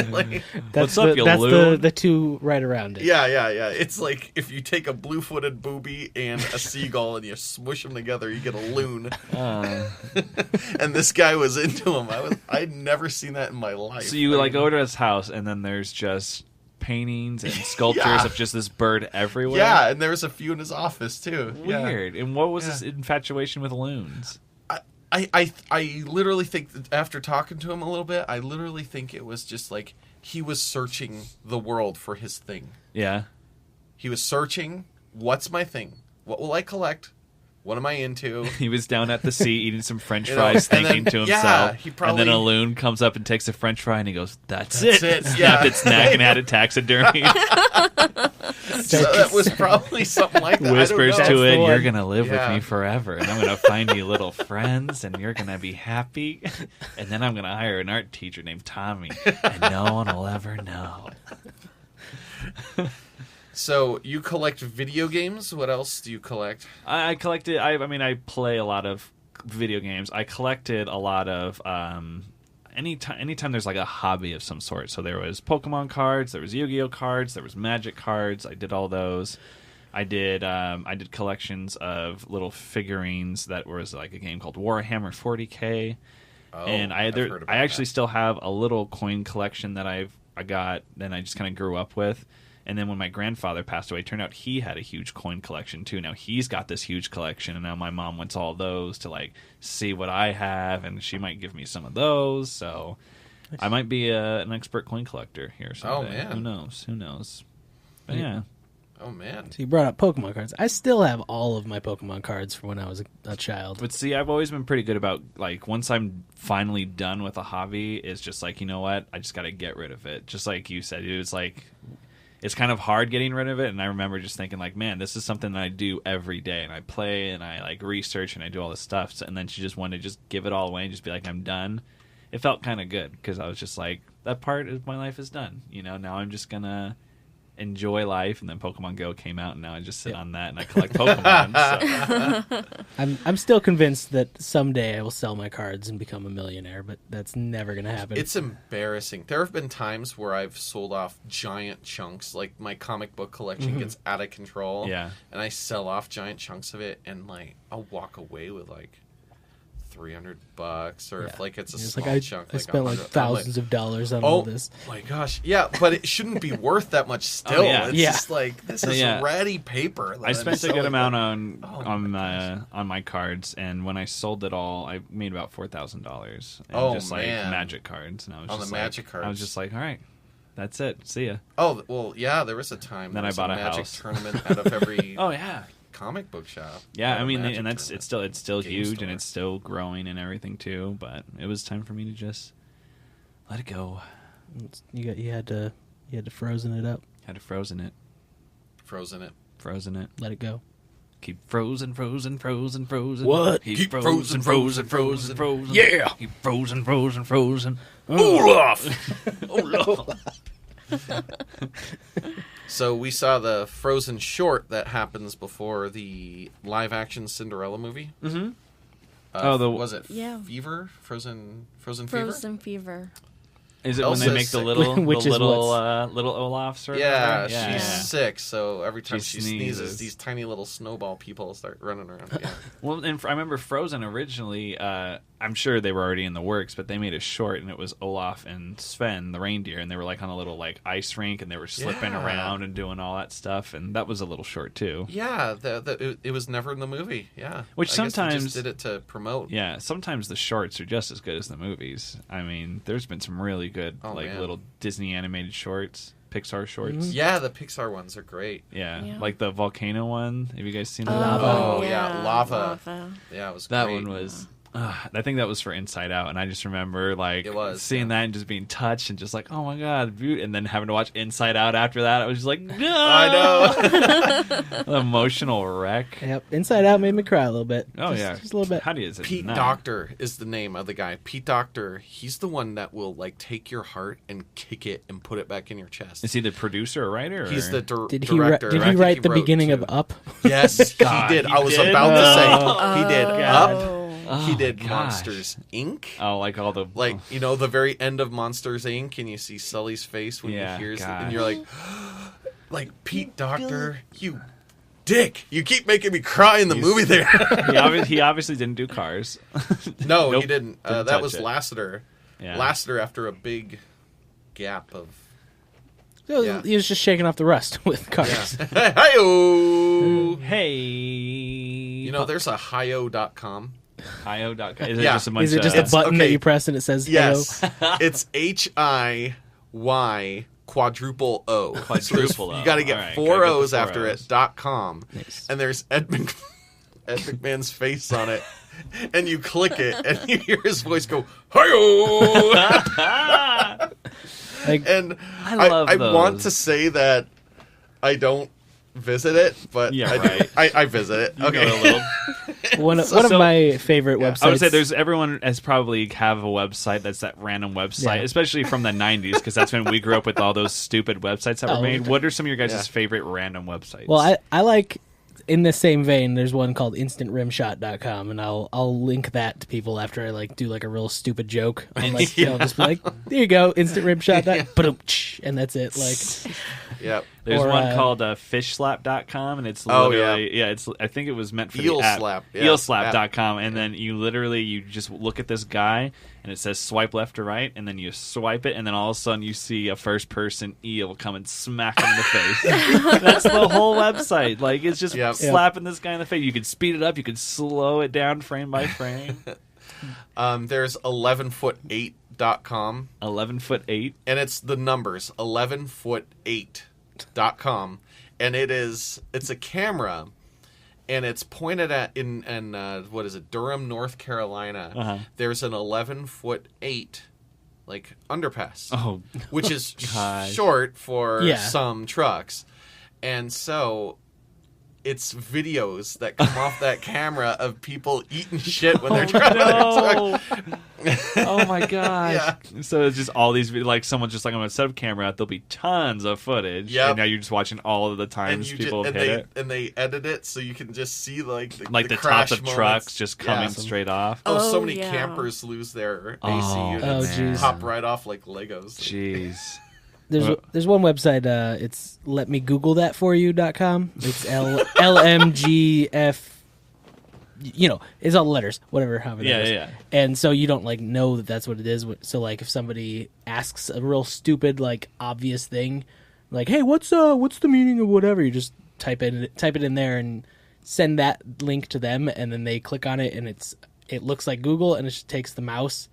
Like, That's What's up, the, you that's loon? the two right around it. yeah. It's like if you take a blue-footed booby and a seagull and you smush them together, you get a loon. And this guy was into him. I'd never seen that in my life. So you like go to his house, and then there's just paintings and sculptures Yeah. of just this bird everywhere. Yeah, and there was a few in his office too. Yeah. Weird. And what was Yeah. his infatuation with loons? I literally think that after talking to him a little bit, I literally think it was just like he was searching the world for his thing. Yeah. He was searching, what's my thing? What will I collect? What am I into? He was down at the sea eating some French You know, fries, and thinking then- to yeah, himself. he probably- And then a loon comes up and takes a French fry, and he goes, "That's That's it." it, Snapped yeah. its neck and had it taxidermied. So that was probably something like that. Whispers I don't know. to it, the "You're one. gonna live Yeah. with me forever, and I'm gonna find you little friends, and you're gonna be happy, and then I'm gonna hire an art teacher named Tommy, and no one will ever know." So you collect video games? What else do you collect? I collected. I mean, I play a lot of video games. I collected a lot of anytime there's like a hobby of some sort. So there was Pokemon cards, there was Yu-Gi-Oh cards, there was Magic cards. I did all those. I did collections of little figurines that was like a game called Warhammer 40K. Oh, And I've heard about I actually that. still have a little coin collection that I got, then I just kind of grew up with. And then when my grandfather passed away, it turned out he had a huge coin collection too. Now he's got this huge collection, and now my mom wants all those to like see what I have, and she might give me some of those. So I might be an expert coin collector here someday. Oh, man. Who knows? Who knows? But yeah. Oh man. So you brought up Pokemon cards. I still have all of my Pokemon cards from when I was a child. But see, I've always been pretty good about, like, once I'm finally done with a hobby, it's just like, you know what? I just got to get rid of it. Just like you said, it was like, it's kind of hard getting rid of it. And I remember just thinking, like, man, this is something that I do every day. And I play and I, like, research and I do all this stuff. So, and then she just wanted to just give it all away and just be like, I'm done. It felt kind of good because I was just like, that part of my life is done. You know, now I'm just going to enjoy life. And then Pokemon Go came out, and now I just sit on that and I collect Pokemon. So. I'm still convinced that someday I will sell my cards and become a millionaire, but that's never going to happen. It's embarrassing. There have been times where I've sold off giant chunks, like my comic book collection gets out of control. Yeah. And I sell off giant chunks of it, and like I'll walk away with like $300, or if like it's a It's small like chunk, I spent like 100. I'm thousands of dollars on all Oh this. my gosh, yeah, but it shouldn't be worth that much still. yeah. It's Yeah. just like this is Yeah. ratty paper. That I I'm spent a good selling. amount on Oh on my cards, and when I sold it all, I made about $4,000. Oh, just like man. magic cards, and I was On just the like, magic I was cards. just like, all right, that's it. See ya. Oh well, yeah. There was a time. Then there I was bought a magic house. tournament out of every Oh yeah, comic book shop. yeah. Had I a mean, magic and that's tournament. it's still Game huge, store. and it's still growing and everything too. But it was time for me to just let it go. You had to frozen it up, Had to frozen it, frozen it. let it go. keep frozen. What? Keep frozen. Yeah. Keep frozen. Olaf. Olaf. So we saw the Frozen short that happens before the live-action Cinderella movie. Mm-hmm. Was it Yeah. Fever? Frozen Fever? Frozen Fever. Is it when Elsa's they make the sick. little Which is little Olafs? Or Yeah, whatever? she's sick, so every time She she sneezes, sneezes. these tiny little snowball people start running around. Yeah. Well, and I remember Frozen originally. I'm sure they were already in the works, but they made a short, and it was Olaf and Sven, the reindeer, and they were like on a little like ice rink, and they were slipping Yeah. around and doing all that stuff, and that was a little short too. Yeah, it was never in the movie. Yeah, Which I guess they sometimes- just did it to promote. Yeah, sometimes the shorts are just as good as the movies. I mean, there's been some really good Oh, man. little Disney animated shorts, Pixar shorts. Yeah, the Pixar ones are great. Yeah, Yeah. like the volcano one. Have you guys seen that? Oh, yeah, lava. Yeah, it was That great. one was. I think that was for Inside Out, and I just remember like It was, seeing yeah. that and just being touched and just like, oh my god, and then having to watch Inside Out after that. I was just like, no, I know. emotional wreck. Yep. Inside Out made me cry a little bit. Oh Just- yeah, just a little bit. How do you? Is it Pete not? Doctor is the name of the guy. Pete Doctor, he's the one that will like take your heart and kick it and put it back in your chest. Is he the producer or writer? Or? He's the Did he director. did I he think write the wrote, beginning too. of Up? Yes, God, he did. he I was did? about to say Oh, he did God. Up. Oh, He did gosh. Monsters Inc. Oh, like all the Like, you know, the very end of Monsters Inc. and you see Sully's face when Yeah, he hears it, gosh. and you're like Pete Doctor, you dick. You keep making me cry in the movie there. he obviously didn't do Cars. No, Nope. he didn't. Didn't That touch was it. Lasseter. Yeah. Lasseter after a big gap of... So Yeah. He was just shaking off the rust with cars. Yeah. Hi-yo! Hey, You know, there's a hio.com. Hio.com. Is it Yeah. just a bunch Is it just of, a button that okay. you press and it says Yes. "Heyo"? It's HIY quadruple O. Quadruple O. You got to get All right, four gotta get the O's four after O's. it, .com. Nice. And there's Ed McMahon's face on it. And you click it, and you hear his voice go, hi Like, And I love I want those. to say that I don't visit it, but Yeah, I, right. I visit it. You Okay. go a little. one of So- my favorite websites. I would say everyone has probably have a website that's that random website, Yeah. especially from the 90s, because that's when we grew up with all those stupid websites that were Oh, made. okay. What are some of your guys' Yeah. favorite random websites? Well, I like, in the same vein, there's one called instantrimshot.com, and I'll link that to people after I like do like a real stupid joke. I'm like, I'll just be like, there you go, instantrimshot. And that's it. Like, Yep. There's or, one called fishslap.com, and it's Oh, literally, it's I think it was meant for Eel the app. slap, yeah. Eelslap.com, and then you just look at this guy, and it says swipe left or right, and then you swipe it, and then all of a sudden you see a first-person eel come and smack him in the face. That's the whole website. Like, it's just Yep. slapping this guy in the face. You could speed it up, you could slow it down frame by frame. There's 11foot8.com. 11'8". And it's the numbers 11foot8.com, and it's a camera, and it's pointed at in what is it, Durham, North Carolina. Uh-huh. There's an 11foot8 like underpass, Oh, which is Gosh. short for Yeah. some trucks, and so it's videos that come off that camera of people eating shit when they're driving their truck. no. Oh my gosh! So it's just all these like someone's just like, I'm gonna set up a camera. There'll be tons of footage, Yep. and now you're just watching all of the And times you people and have hit they it, and they edit it so you can just see like the like the crash tops of moments. trucks just coming Yeah. straight off. Oh, so Oh, many yeah. campers lose their AC Oh, units. Oh, jeez. Pop right off like Legos. Jeez. there's one website, it's letmegooglethatforyou.com. It's LMGF, it's all the letters, whatever, however that Yeah, is. yeah. And so you don't like know that that's what it is. So like if somebody asks a real stupid, like obvious thing, like, hey, what's the meaning of whatever, you just type it in there and send that link to them, and then they click on it, and it looks like Google, and it just takes the mouse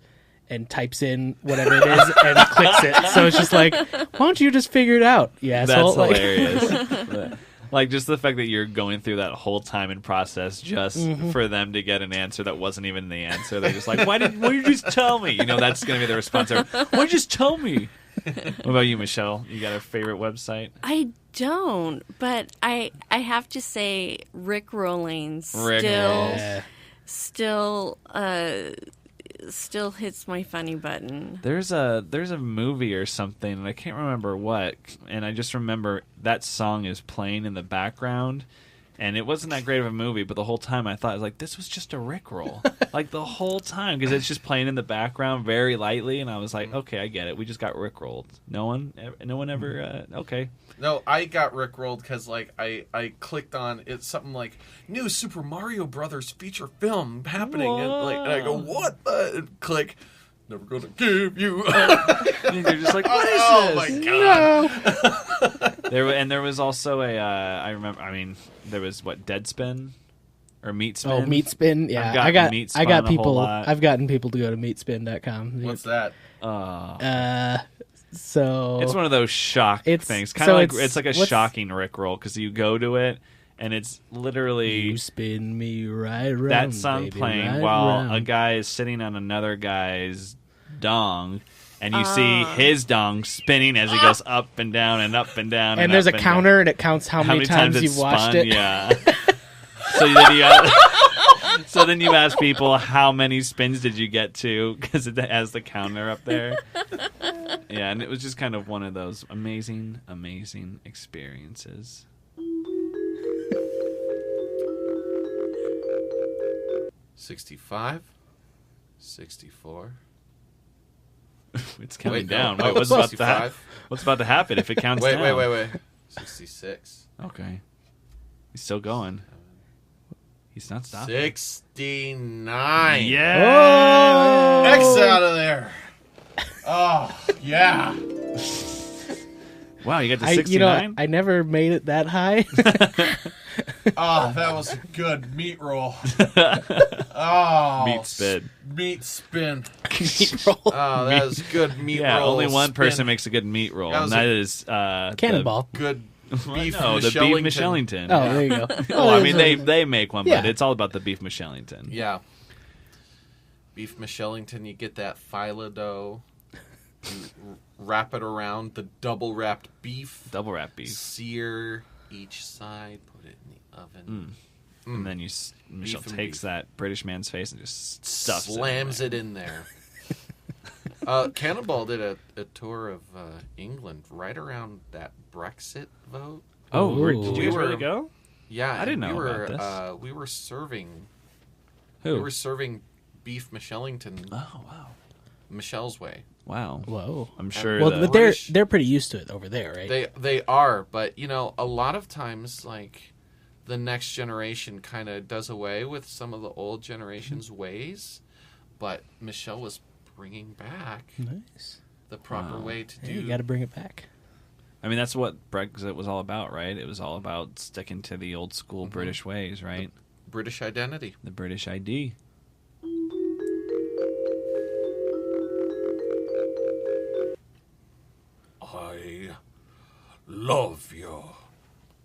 and types in whatever it is and clicks it. So it's just like, why don't you just figure it out? Yeah, That's hilarious. Like just the fact that you're going through that whole time and process just for them to get an answer that wasn't even the answer. They're just like, why didn't you just tell me? That's going to be the response. Why didn't you just tell me? What about you, Michelle? You got a favorite website? I don't, but I have to say Rick Rolling's Rick still Roll. Yeah. still still hits my funny button. There's a movie or something, and I can't remember what, and I just remember that song is playing in the background, and it wasn't that great of a movie, but the whole time I thought, I was like, this was just a Rickroll. Like, the whole time, because it's just playing in the background very lightly, and I was like, okay, I get it. We just got Rickrolled. No one ever, okay. No, I got rickrolled because I clicked on it's something like new Super Mario Brothers feature film happening, and I go, what the? And click. Never gonna give you. And you're just like, what is Oh this? my god! There was also a, I remember, there was Deadspin or Meatspin. Oh, Meatspin. Yeah, I've gotten Meatspun I got a whole people. lot. I've gotten people to go to meatspin.com. What's that? So It's one of those shock things. Kind of it's like a shocking Rickroll because you go to it and it's literally you spin me right around, that song baby, playing right while around. a guy is sitting on another guy's dong, and you see his dong spinning as he goes up and down and up and down. And there's up a and counter, down. and it counts how many times it's you've watched spun, it. Yeah. So then you ask people how many spins did you get to because it has the counter up there. Yeah, and it was just kind of one of those amazing, amazing experiences. $65, $64. It's counting Wait, no. down. Oh, Wait, what's about to 65? What's about to happen if it counts Wait, down? wait. 66. Okay. He's still going. He's not stopping. 69. Yeah. X out of there. Oh, yeah. Wow, you got to I 69? I never made it that high. Oh, that was a good meat roll. Oh, Meat spin. Meat spin. Meat roll. Oh, that was good meat Yeah, roll. only one spin. person makes a good meat roll, That and was that a- is Cannonball. Good The, beef no, the beef Michellington. Michellington. Oh, there you go. Well, I mean, they make one, but Yeah. it's all about the beef Michellington. Yeah. Beef Michellington, you get that phyllo dough. You wrap it around the double wrapped beef. Double wrap beef. Sear each side, put it in the oven. And then Michelle Beef and takes beef. that British man's face and just stuffs Slams it. it in there. Cannonball did a tour of England right around that Brexit vote. Oh, Ooh. did you guys really go? Yeah, I didn't and know we about were, this. we were serving. Who? We were serving beef Michellington, Oh, wow. Michelle's way. Wow. Whoa. I'm sure Well, the but British- they're pretty used to it over there, right? They are, but a lot of times, like the next generation kind of does away with some of the old generation's ways, but Michelle was bringing back Nice. the proper way to do. You got to bring it back. I mean, that's what Brexit was all about, right? It was all about sticking to the old school British ways, right? British identity. The British ID. I love your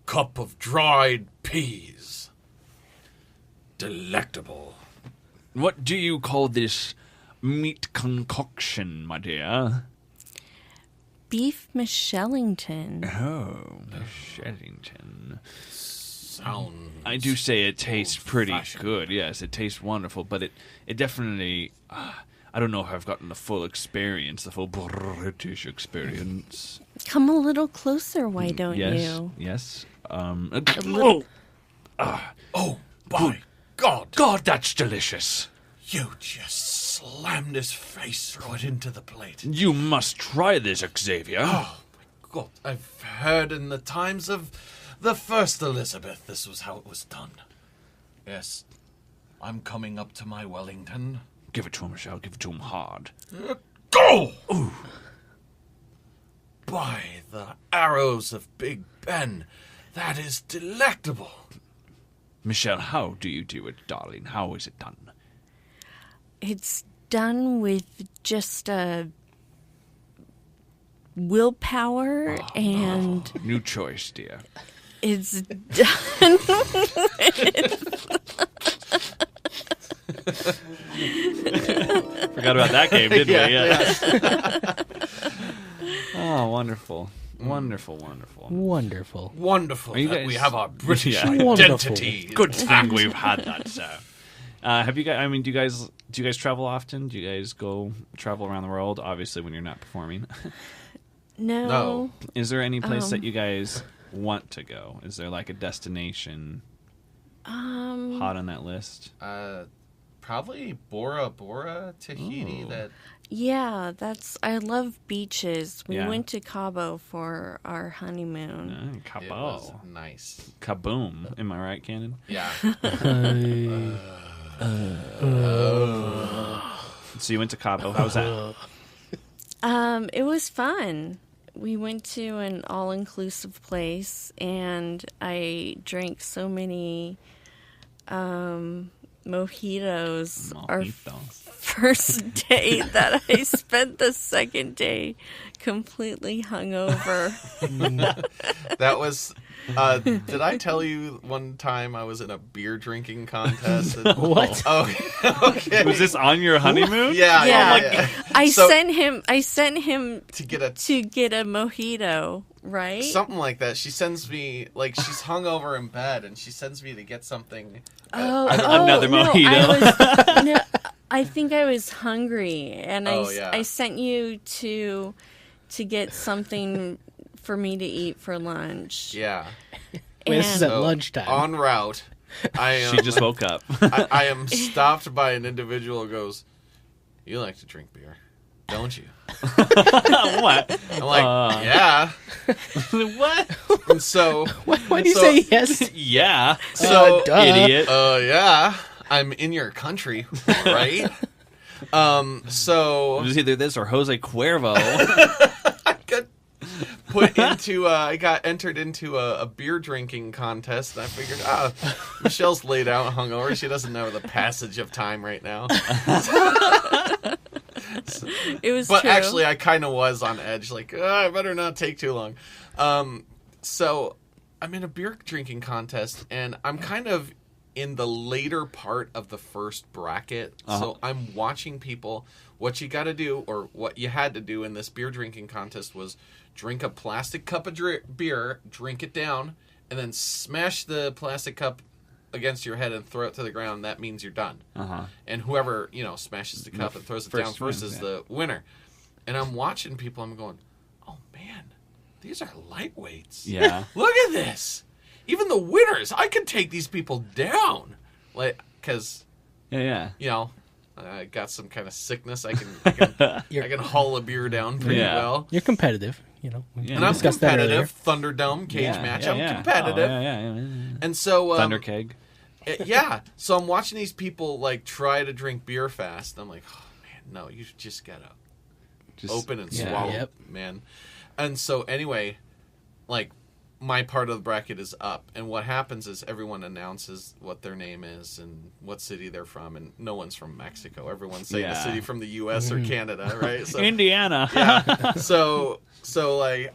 cup of dried peas. Delectable. What do you call this meat concoction, my dear? Beef Michellington. Oh, Michellington. Sound. I do say it tastes pretty Old-fashioned. good. Yes, it tastes wonderful, but it definitely. I don't know if I've gotten the full experience, the full British experience. Come a little closer, why don't yes, you? yes. little- Oh, by God! God, that's delicious. You just slammed his face right into the plate. You must try this, Xavier. Oh, my God. I've heard in the times of the first Elizabeth this was how it was done. Yes, I'm coming up to my Wellington. Give it to him, Michelle. Give it to him hard. Go! Ooh. By the arrows of Big Ben, that is delectable. Michelle, how do you do it, darling? How is it done? It's done with just willpower, and New choice, dear. it's done Forgot about that game, didn't we? Yeah. Oh, wonderful. Wonderful, wonderful. Wonderful. Wonderful Are you that guys- we have our British Yeah. identity. Good thing we've had that, sir. Have you guys? I mean, do you guys travel often? Do you guys go travel around the world? Obviously, when you're not performing. No. Is there any place that you guys want to go? Is there like a destination hot on that list? Probably Bora Bora, Tahiti. Ooh. That Yeah, I love beaches. We Yeah. went to Cabo for our honeymoon. it was Cabo. nice. Kaboom. Am I right, Cannon? Yeah. So you went to Cabo. How was that? It was fun. We went to an all-inclusive place, and I drank so many mojitos our first day that I spent the second day completely hungover. That was. Did I tell you one time I was in a beer drinking contest? What? Oh, okay. Was this on your honeymoon? Yeah, Yeah. yeah. I So- sent him to get a to get a mojito, right? something like that. She sends me like she's hungover in bed, and she sends me to get something. Another no, mojito. I think I was hungry, and Oh, yeah. I sent you to get something for me to eat for lunch. Yeah. Wait, this is at So, lunchtime. En route, I am. She just woke up. I am stopped by an individual who goes, "You like to drink beer, don't you?" What? I'm like, "Yeah." What? And so, Why do you so- say yes? Yeah. So, duh. Idiot. yeah, I'm in your country, right? So It was either this or Jose Cuervo. I got entered into a beer drinking contest, and I figured, Michelle's laid out hungover. She doesn't know the passage of time right now. It was But true. actually, I kind of was on edge, like, I better not take too long. So I'm in a beer drinking contest, and I'm kind of in the later part of the first bracket. So I'm watching people. What you got to do, or what you had to do in this beer drinking contest, was drink a plastic cup of beer, drink it down, and then smash the plastic cup against your head and throw it to the ground. That means you're done. And whoever, smashes the cup and throws it down first is the winner. And I'm watching people, I'm going, oh man, these are lightweights. Yeah. Look at this. Even the winners, I could take these people down. Like, because, Yeah. I got some kind of sickness. I can haul a beer down pretty Yeah. well. You're competitive, We And I'm discussed that earlier. competitive. Thunderdome cage match. I'm yeah. competitive. Oh, yeah. And so Thunder keg. yeah. So I'm watching these people like try to drink beer fast. I'm like, oh man, no, you just gotta Just open and yeah. swallow, Yep. man. And so anyway, like my part of the bracket is up, and what happens is everyone announces what their name is and what city they're from, and no one's from Mexico. Everyone's saying a Yeah. city from the U.S. or Canada, right? So, Indiana. yeah. So like,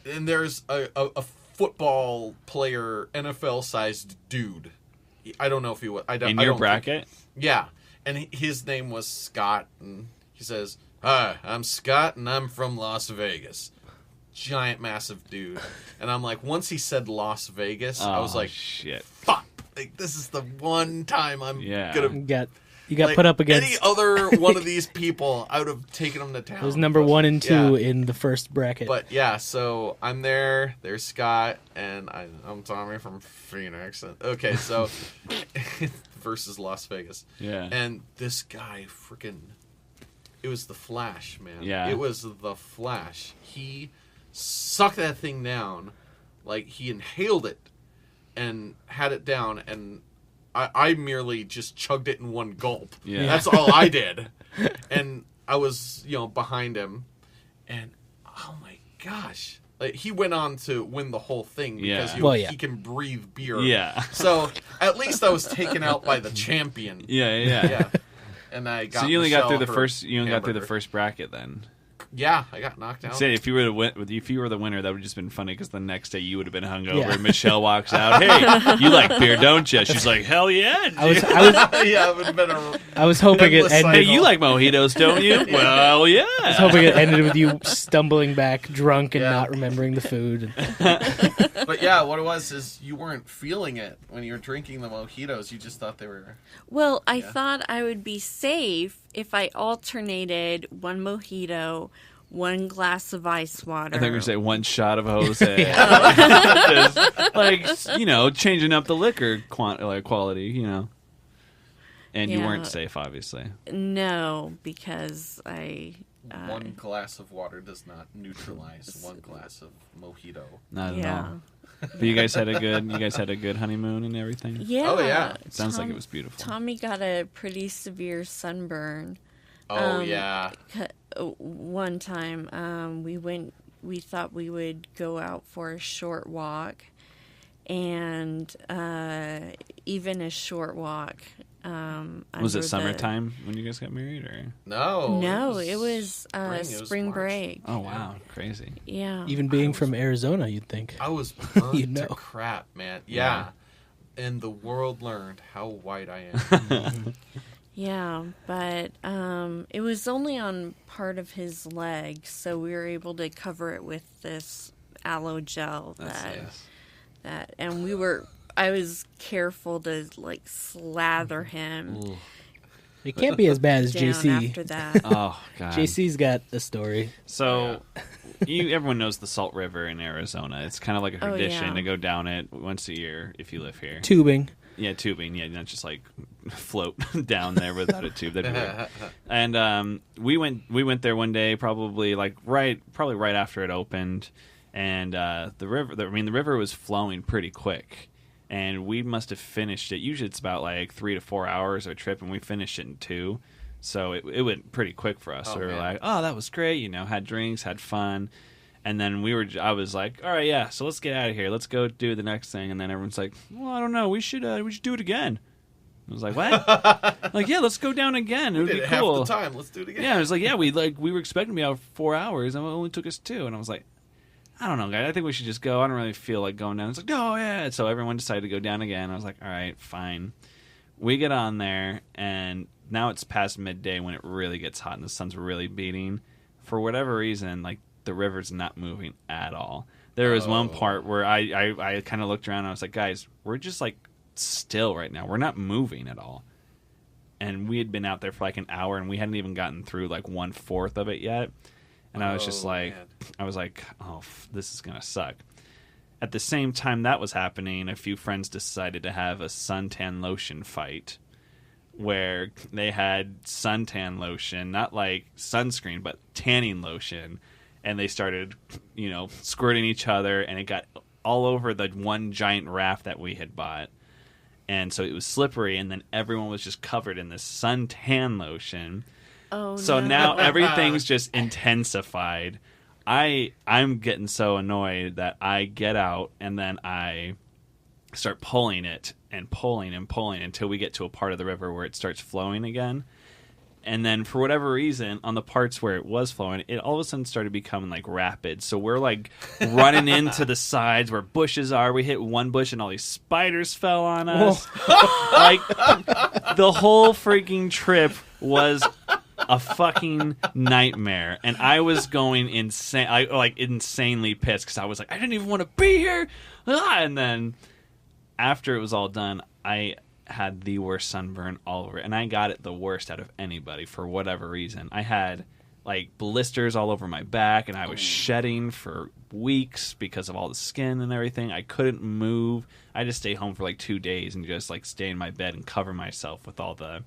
and there's a football player, NFL-sized dude. I don't know if he was. In your bracket? Yeah, and his name was Scott, and he says, "Hi, I'm Scott, and I'm from Las Vegas." Giant, massive dude, and I'm like, once he said Las Vegas, I was like, shit. "Fuck! Like this is the one time I'm gonna." You got Like, put up against any other one of these people. I would have taken them to town. it was number 1 and 2 Yeah. in the first bracket. But yeah, so I'm there. There's Scott, and I'm Tommy from Phoenix. Okay, so versus Las Vegas. Yeah. And this guy, freaking, it was the Flash, man. Yeah. It was the Flash. He sucked that thing down, like he inhaled it, and had it down, and I merely just chugged it in one gulp. Yeah. That's all I did. And I was, behind him, and oh my gosh. Like, he went on to win the whole thing because Yeah. he can breathe beer. Yeah. So at least I was taken out by the champion. Yeah. Yeah. And I got So you only got through Michelle the her first. You only got through the hamburger. first bracket then. Yeah, I got knocked out. Say, if you were the winner, that would have just been funny because the next day you would have been hungover. And Michelle walks out. Hey, you like beer, don't you? She's like, hell yeah. I was Yeah, it would have been I was hoping it endless ended. Hey, you like mojitos, don't you? Well, yeah. I was hoping it ended with you stumbling back drunk and not remembering the food. But yeah, what it was is you weren't feeling it when you were drinking the mojitos. You just thought they were... Well, I thought I would be safe if I alternated one mojito, one glass of ice water. I think we say one shot of Jose. Just, like, changing up the liquor quality, And you weren't safe, obviously. No, because I... one glass of water does not neutralize one glass of mojito. Not at all. But you guys had a good honeymoon and everything? Yeah. Oh, yeah. It sounds like it was beautiful. Tommy got a pretty severe sunburn. Oh, yeah. One time, we thought we would go out for a short walk, and even a short walk. Was it summertime when you guys got married, or No, it was spring March. break. Oh wow, crazy! Yeah, Even being from Arizona, you'd think. I was burnt know. to crap, man. Yeah. And the world learned how white I am. yeah, but it was only on part of his leg, so we were able to cover it with this aloe gel. And I was careful to like slather him. It can't be as bad as down JC. after that. Oh god, JC's got a story. So, everyone knows the Salt River in Arizona. It's kind of like a tradition to go down it once a year if you live here. Tubing. Yeah, tubing. Yeah, not just like float down there without a tube. That'd be weird. And we went there one day, probably right after it opened, and the river was flowing pretty quick. And we must have finished it. Usually it's about like 3 to 4 hours a trip, and we finished it in 2. So it went pretty quick for us. So we were like, oh, that was great. Had drinks, had fun. And then I was like, all right, yeah, so let's get out of here. Let's go do the next thing. And then everyone's like, well, I don't know. We should do it again. I was like, what? Like, yeah, let's go down again. It would be cool. Half the time. Let's do it again. Yeah, I was like, yeah, we were expecting to be out 4 hours, and it only took us 2. And I was like, I don't know, guys. I think we should just go. I don't really feel like going down. It's like, no, yeah. So everyone decided to go down again. I was like, all right, fine. We get on there, and now it's past midday when it really gets hot and the sun's really beating. For whatever reason, like, the river's not moving at all. There was one part where I kind of looked around and I was like, guys, we're just, like, still right now. We're not moving at all. And we had been out there for, like, an hour, and we hadn't even gotten through, like, 1/4 of it yet. And I was just like, oh, this is going to suck. At the same time that was happening, a few friends decided to have a suntan lotion fight where they had suntan lotion, not like sunscreen, but tanning lotion. And they started, squirting each other, and it got all over the one giant raft that we had bought. And so it was slippery, and then everyone was just covered in this suntan lotion. Oh, so no. now everything's just intensified. I'm getting so annoyed that I get out and then I start pulling it and pulling and pulling until we get to a part of the river where it starts flowing again. And then for whatever reason, on the parts where it was flowing, it all of a sudden started becoming like rapid. So we're like running into the sides where bushes are. We hit one bush and all these spiders fell on us. Like the whole freaking trip was a fucking nightmare, and I was going insane. Insanely pissed because I was like, I didn't even want to be here. And then after it was all done, I had the worst sunburn all over, and I got it the worst out of anybody for whatever reason. I had like blisters all over my back, and I was shedding for weeks because of all the skin and everything. I couldn't move. I just stayed home for like 2 days and just like stay in my bed and cover myself with all the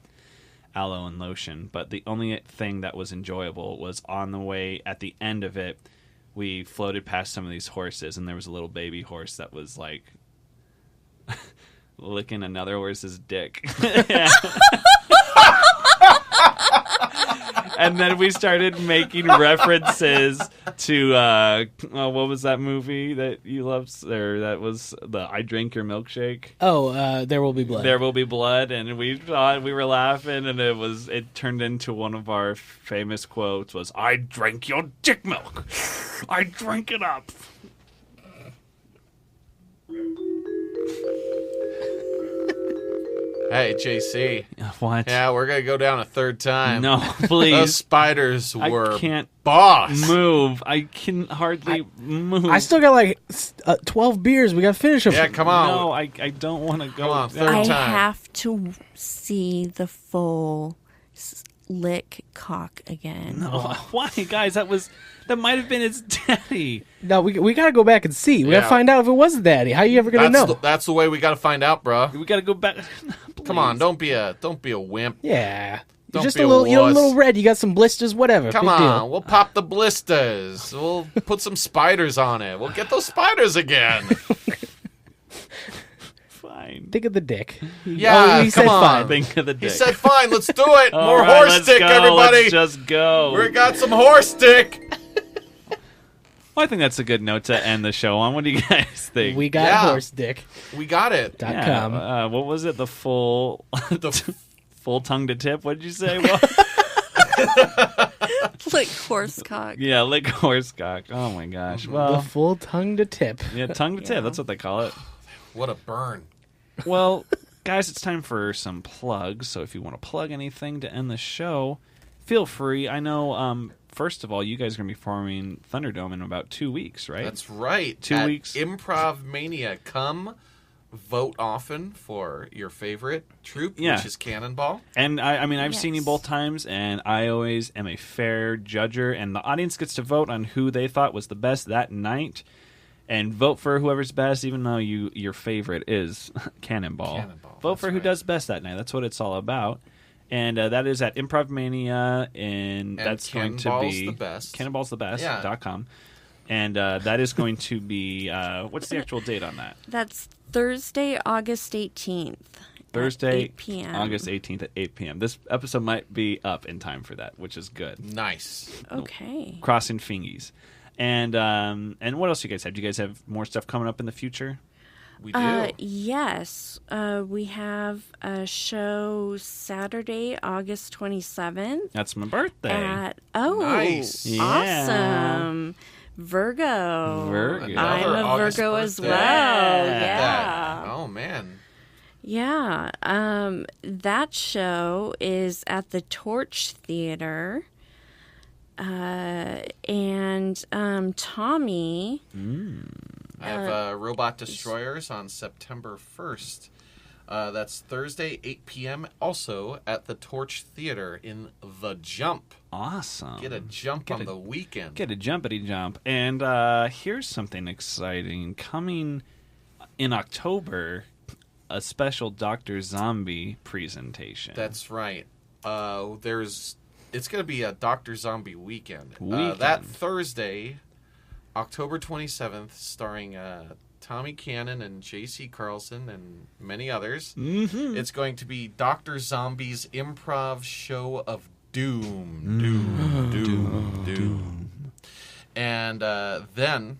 aloe and lotion. But the only thing that was enjoyable was on the way at the end of it, we floated past some of these horses, and there was a little baby horse that was like licking another horse's dick. And then we started making references to what was that movie that you loved? Or that was the I Drank Your Milkshake. Oh, There Will Be Blood. There Will Be Blood, and we thought we were laughing, and it turned into one of our famous quotes was I drank your dick milk. I drank it up. Hey, JC. What? Yeah, we're gonna go down a third time. No, Those please. spiders I were can't boss. move. I can hardly move. I still got like 12 beers. We got to finish them. Yeah, come on. No, I don't want to go. Come on, down. third I time. have to see the full lick cock again. No, why, guys? That might have been his daddy. No, we got to go back and see. We got Yeah. to find out if it was Daddy. How you ever going to know? That's the way we gotta find out, bro. We got to go back. Come on, don't be a wimp. Yeah. Don't You're just be a a little, a wuss. little red. You got some blisters, whatever. Come Big on, deal. we'll pop the blisters. We'll put some spiders on it. We'll get those spiders again. Fine. Think of the dick. Yeah, he come said on. fine. Think of the dick. He said, "Fine, let's do it. All More right, horse let's stick, go. everybody. Let's just go. We got some horse stick." Well, I think that's a good note to end the show on. What do you guys think? We got Yeah. horse dick. We got it. Yeah, what was it? The full full tongue to tip? What did you say? Lick horse cock. Yeah, lick horse cock. Oh my gosh. The Well, full tongue to tip. yeah, tongue to tip. Yeah. That's what they call it. What a burn. Well, guys, it's time for some plugs. So if you want to plug anything to end the show, feel free. I know, first of all, you guys are going to be forming Thunderdome in about 2 weeks, right? That's right. 2 At weeks. Improv Mania. Come vote often for your favorite troupe, Yeah. which is Cannonball. And I mean, I've seen you Yes. both times, and I always am a fair judger, and the audience gets to vote on who they thought was the best that night, and vote for whoever's best, even though your favorite is Cannonball. Cannonball, Vote that's for who right. does best that night. That's what it's all about. And that is at Improv Mania, and that's going to Cannonball's be the best. Cannonball's the best. Yeah. .com. And that is going to be what's the actual date on that? That's Thursday, August 18th. at Thursday, 8 p.m. August 18th at 8 p.m. This episode might be up in time for that, which is good. Nice. Okay. Crossing fingies. And what else do you guys have? Do you guys have more stuff coming up in the future? We do. Yes. We have a show Saturday, August 27th. That's my birthday. Nice. Yeah. Awesome. Virgo. Virgo. I'm Another a August Virgo as birthday. well. Yeah. Yeah. Oh, man. Yeah. That show is at the Torch Theater. And Tommy. I have Robot Destroyers on September 1st. That's Thursday, 8 p.m. Also at the Torch Theater in The Jump. Awesome. Get a jump Get on a- the weekend. Get a jumpity jump. And here's something exciting. Coming in October, a special Dr. Zombie presentation. That's right. It's going to be a Dr. Zombie weekend. Weekend. That Thursday, October 27th, starring Tommy Cannon and J.C. Carlson and many others. Mm-hmm. It's going to be Dr. Zombie's improv show of doom. Doom. And then,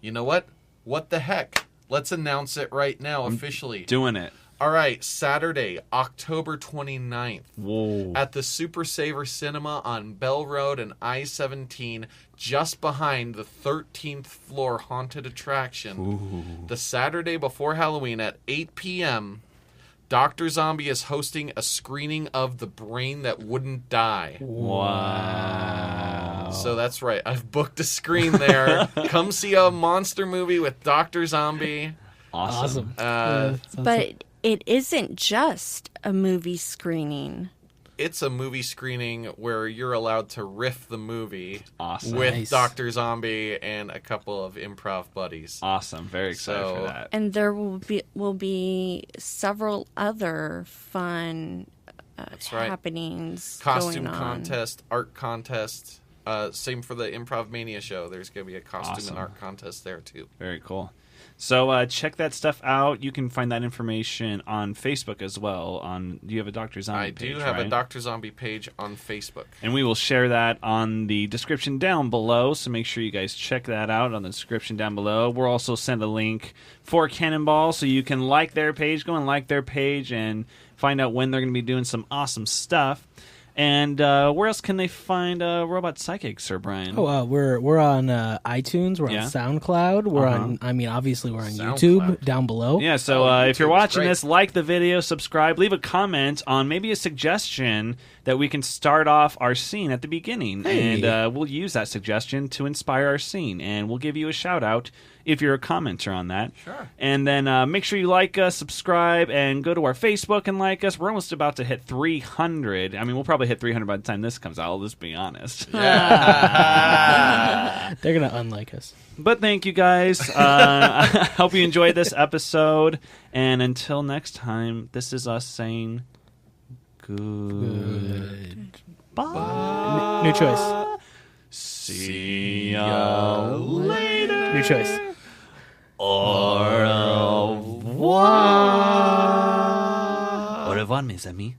you know what? What the heck? Let's announce it right now officially. Doing it. All right, Saturday, October 29th. Whoa. At the Super Saver Cinema on Bell Road and I-17, just behind the 13th floor haunted attraction. Ooh. The Saturday before Halloween at 8 p.m., Dr. Zombie is hosting a screening of The Brain That Wouldn't Die. Wow. So that's right. I've booked a screen there. Come see a monster movie with Dr. Zombie. Awesome. But it isn't just a movie screening. It's a movie screening where you're allowed to riff the movie Awesome. with Nice. Dr. Zombie and a couple of improv buddies. Awesome. Very excited So- for that. And there will be several other fun That's right. happenings Costume going on. contest, art contest, Same for the Improv Mania show. There's going to be a costume and art contest there, too. Very cool. So check that stuff out. You can find that information on Facebook as well. Do you have a Dr. Zombie page, I do have right? a Dr. Zombie page on Facebook. And we will share that on the description down below, so make sure you guys check that out on the description down below. We'll also send a link for Cannonball, so you can like their page, go and like their page, and find out when they're going to be doing some awesome stuff. And where else can they find Robot Sidekick, Sir Brian? Oh, we're on iTunes. We're on SoundCloud. We're on. I mean, obviously, we're on YouTube down below. Yeah. So if you're watching this, like the video, subscribe, leave a comment on maybe a suggestion that we can start off our scene at the beginning, and we'll use that suggestion to inspire our scene, and we'll give you a shout out if you're a commenter on that. Sure. And then make sure you like us, subscribe, and go to our Facebook and like us. We're almost about to hit 300. I mean, we'll probably hit 300 by the time this comes out. I'll just be honest. They're gonna unlike us. But thank you guys. I hope you enjoyed this episode. And until next time, this is us saying good. Bye. New choice. See ya later. New choice. Au revoir. Au revoir, mes amis.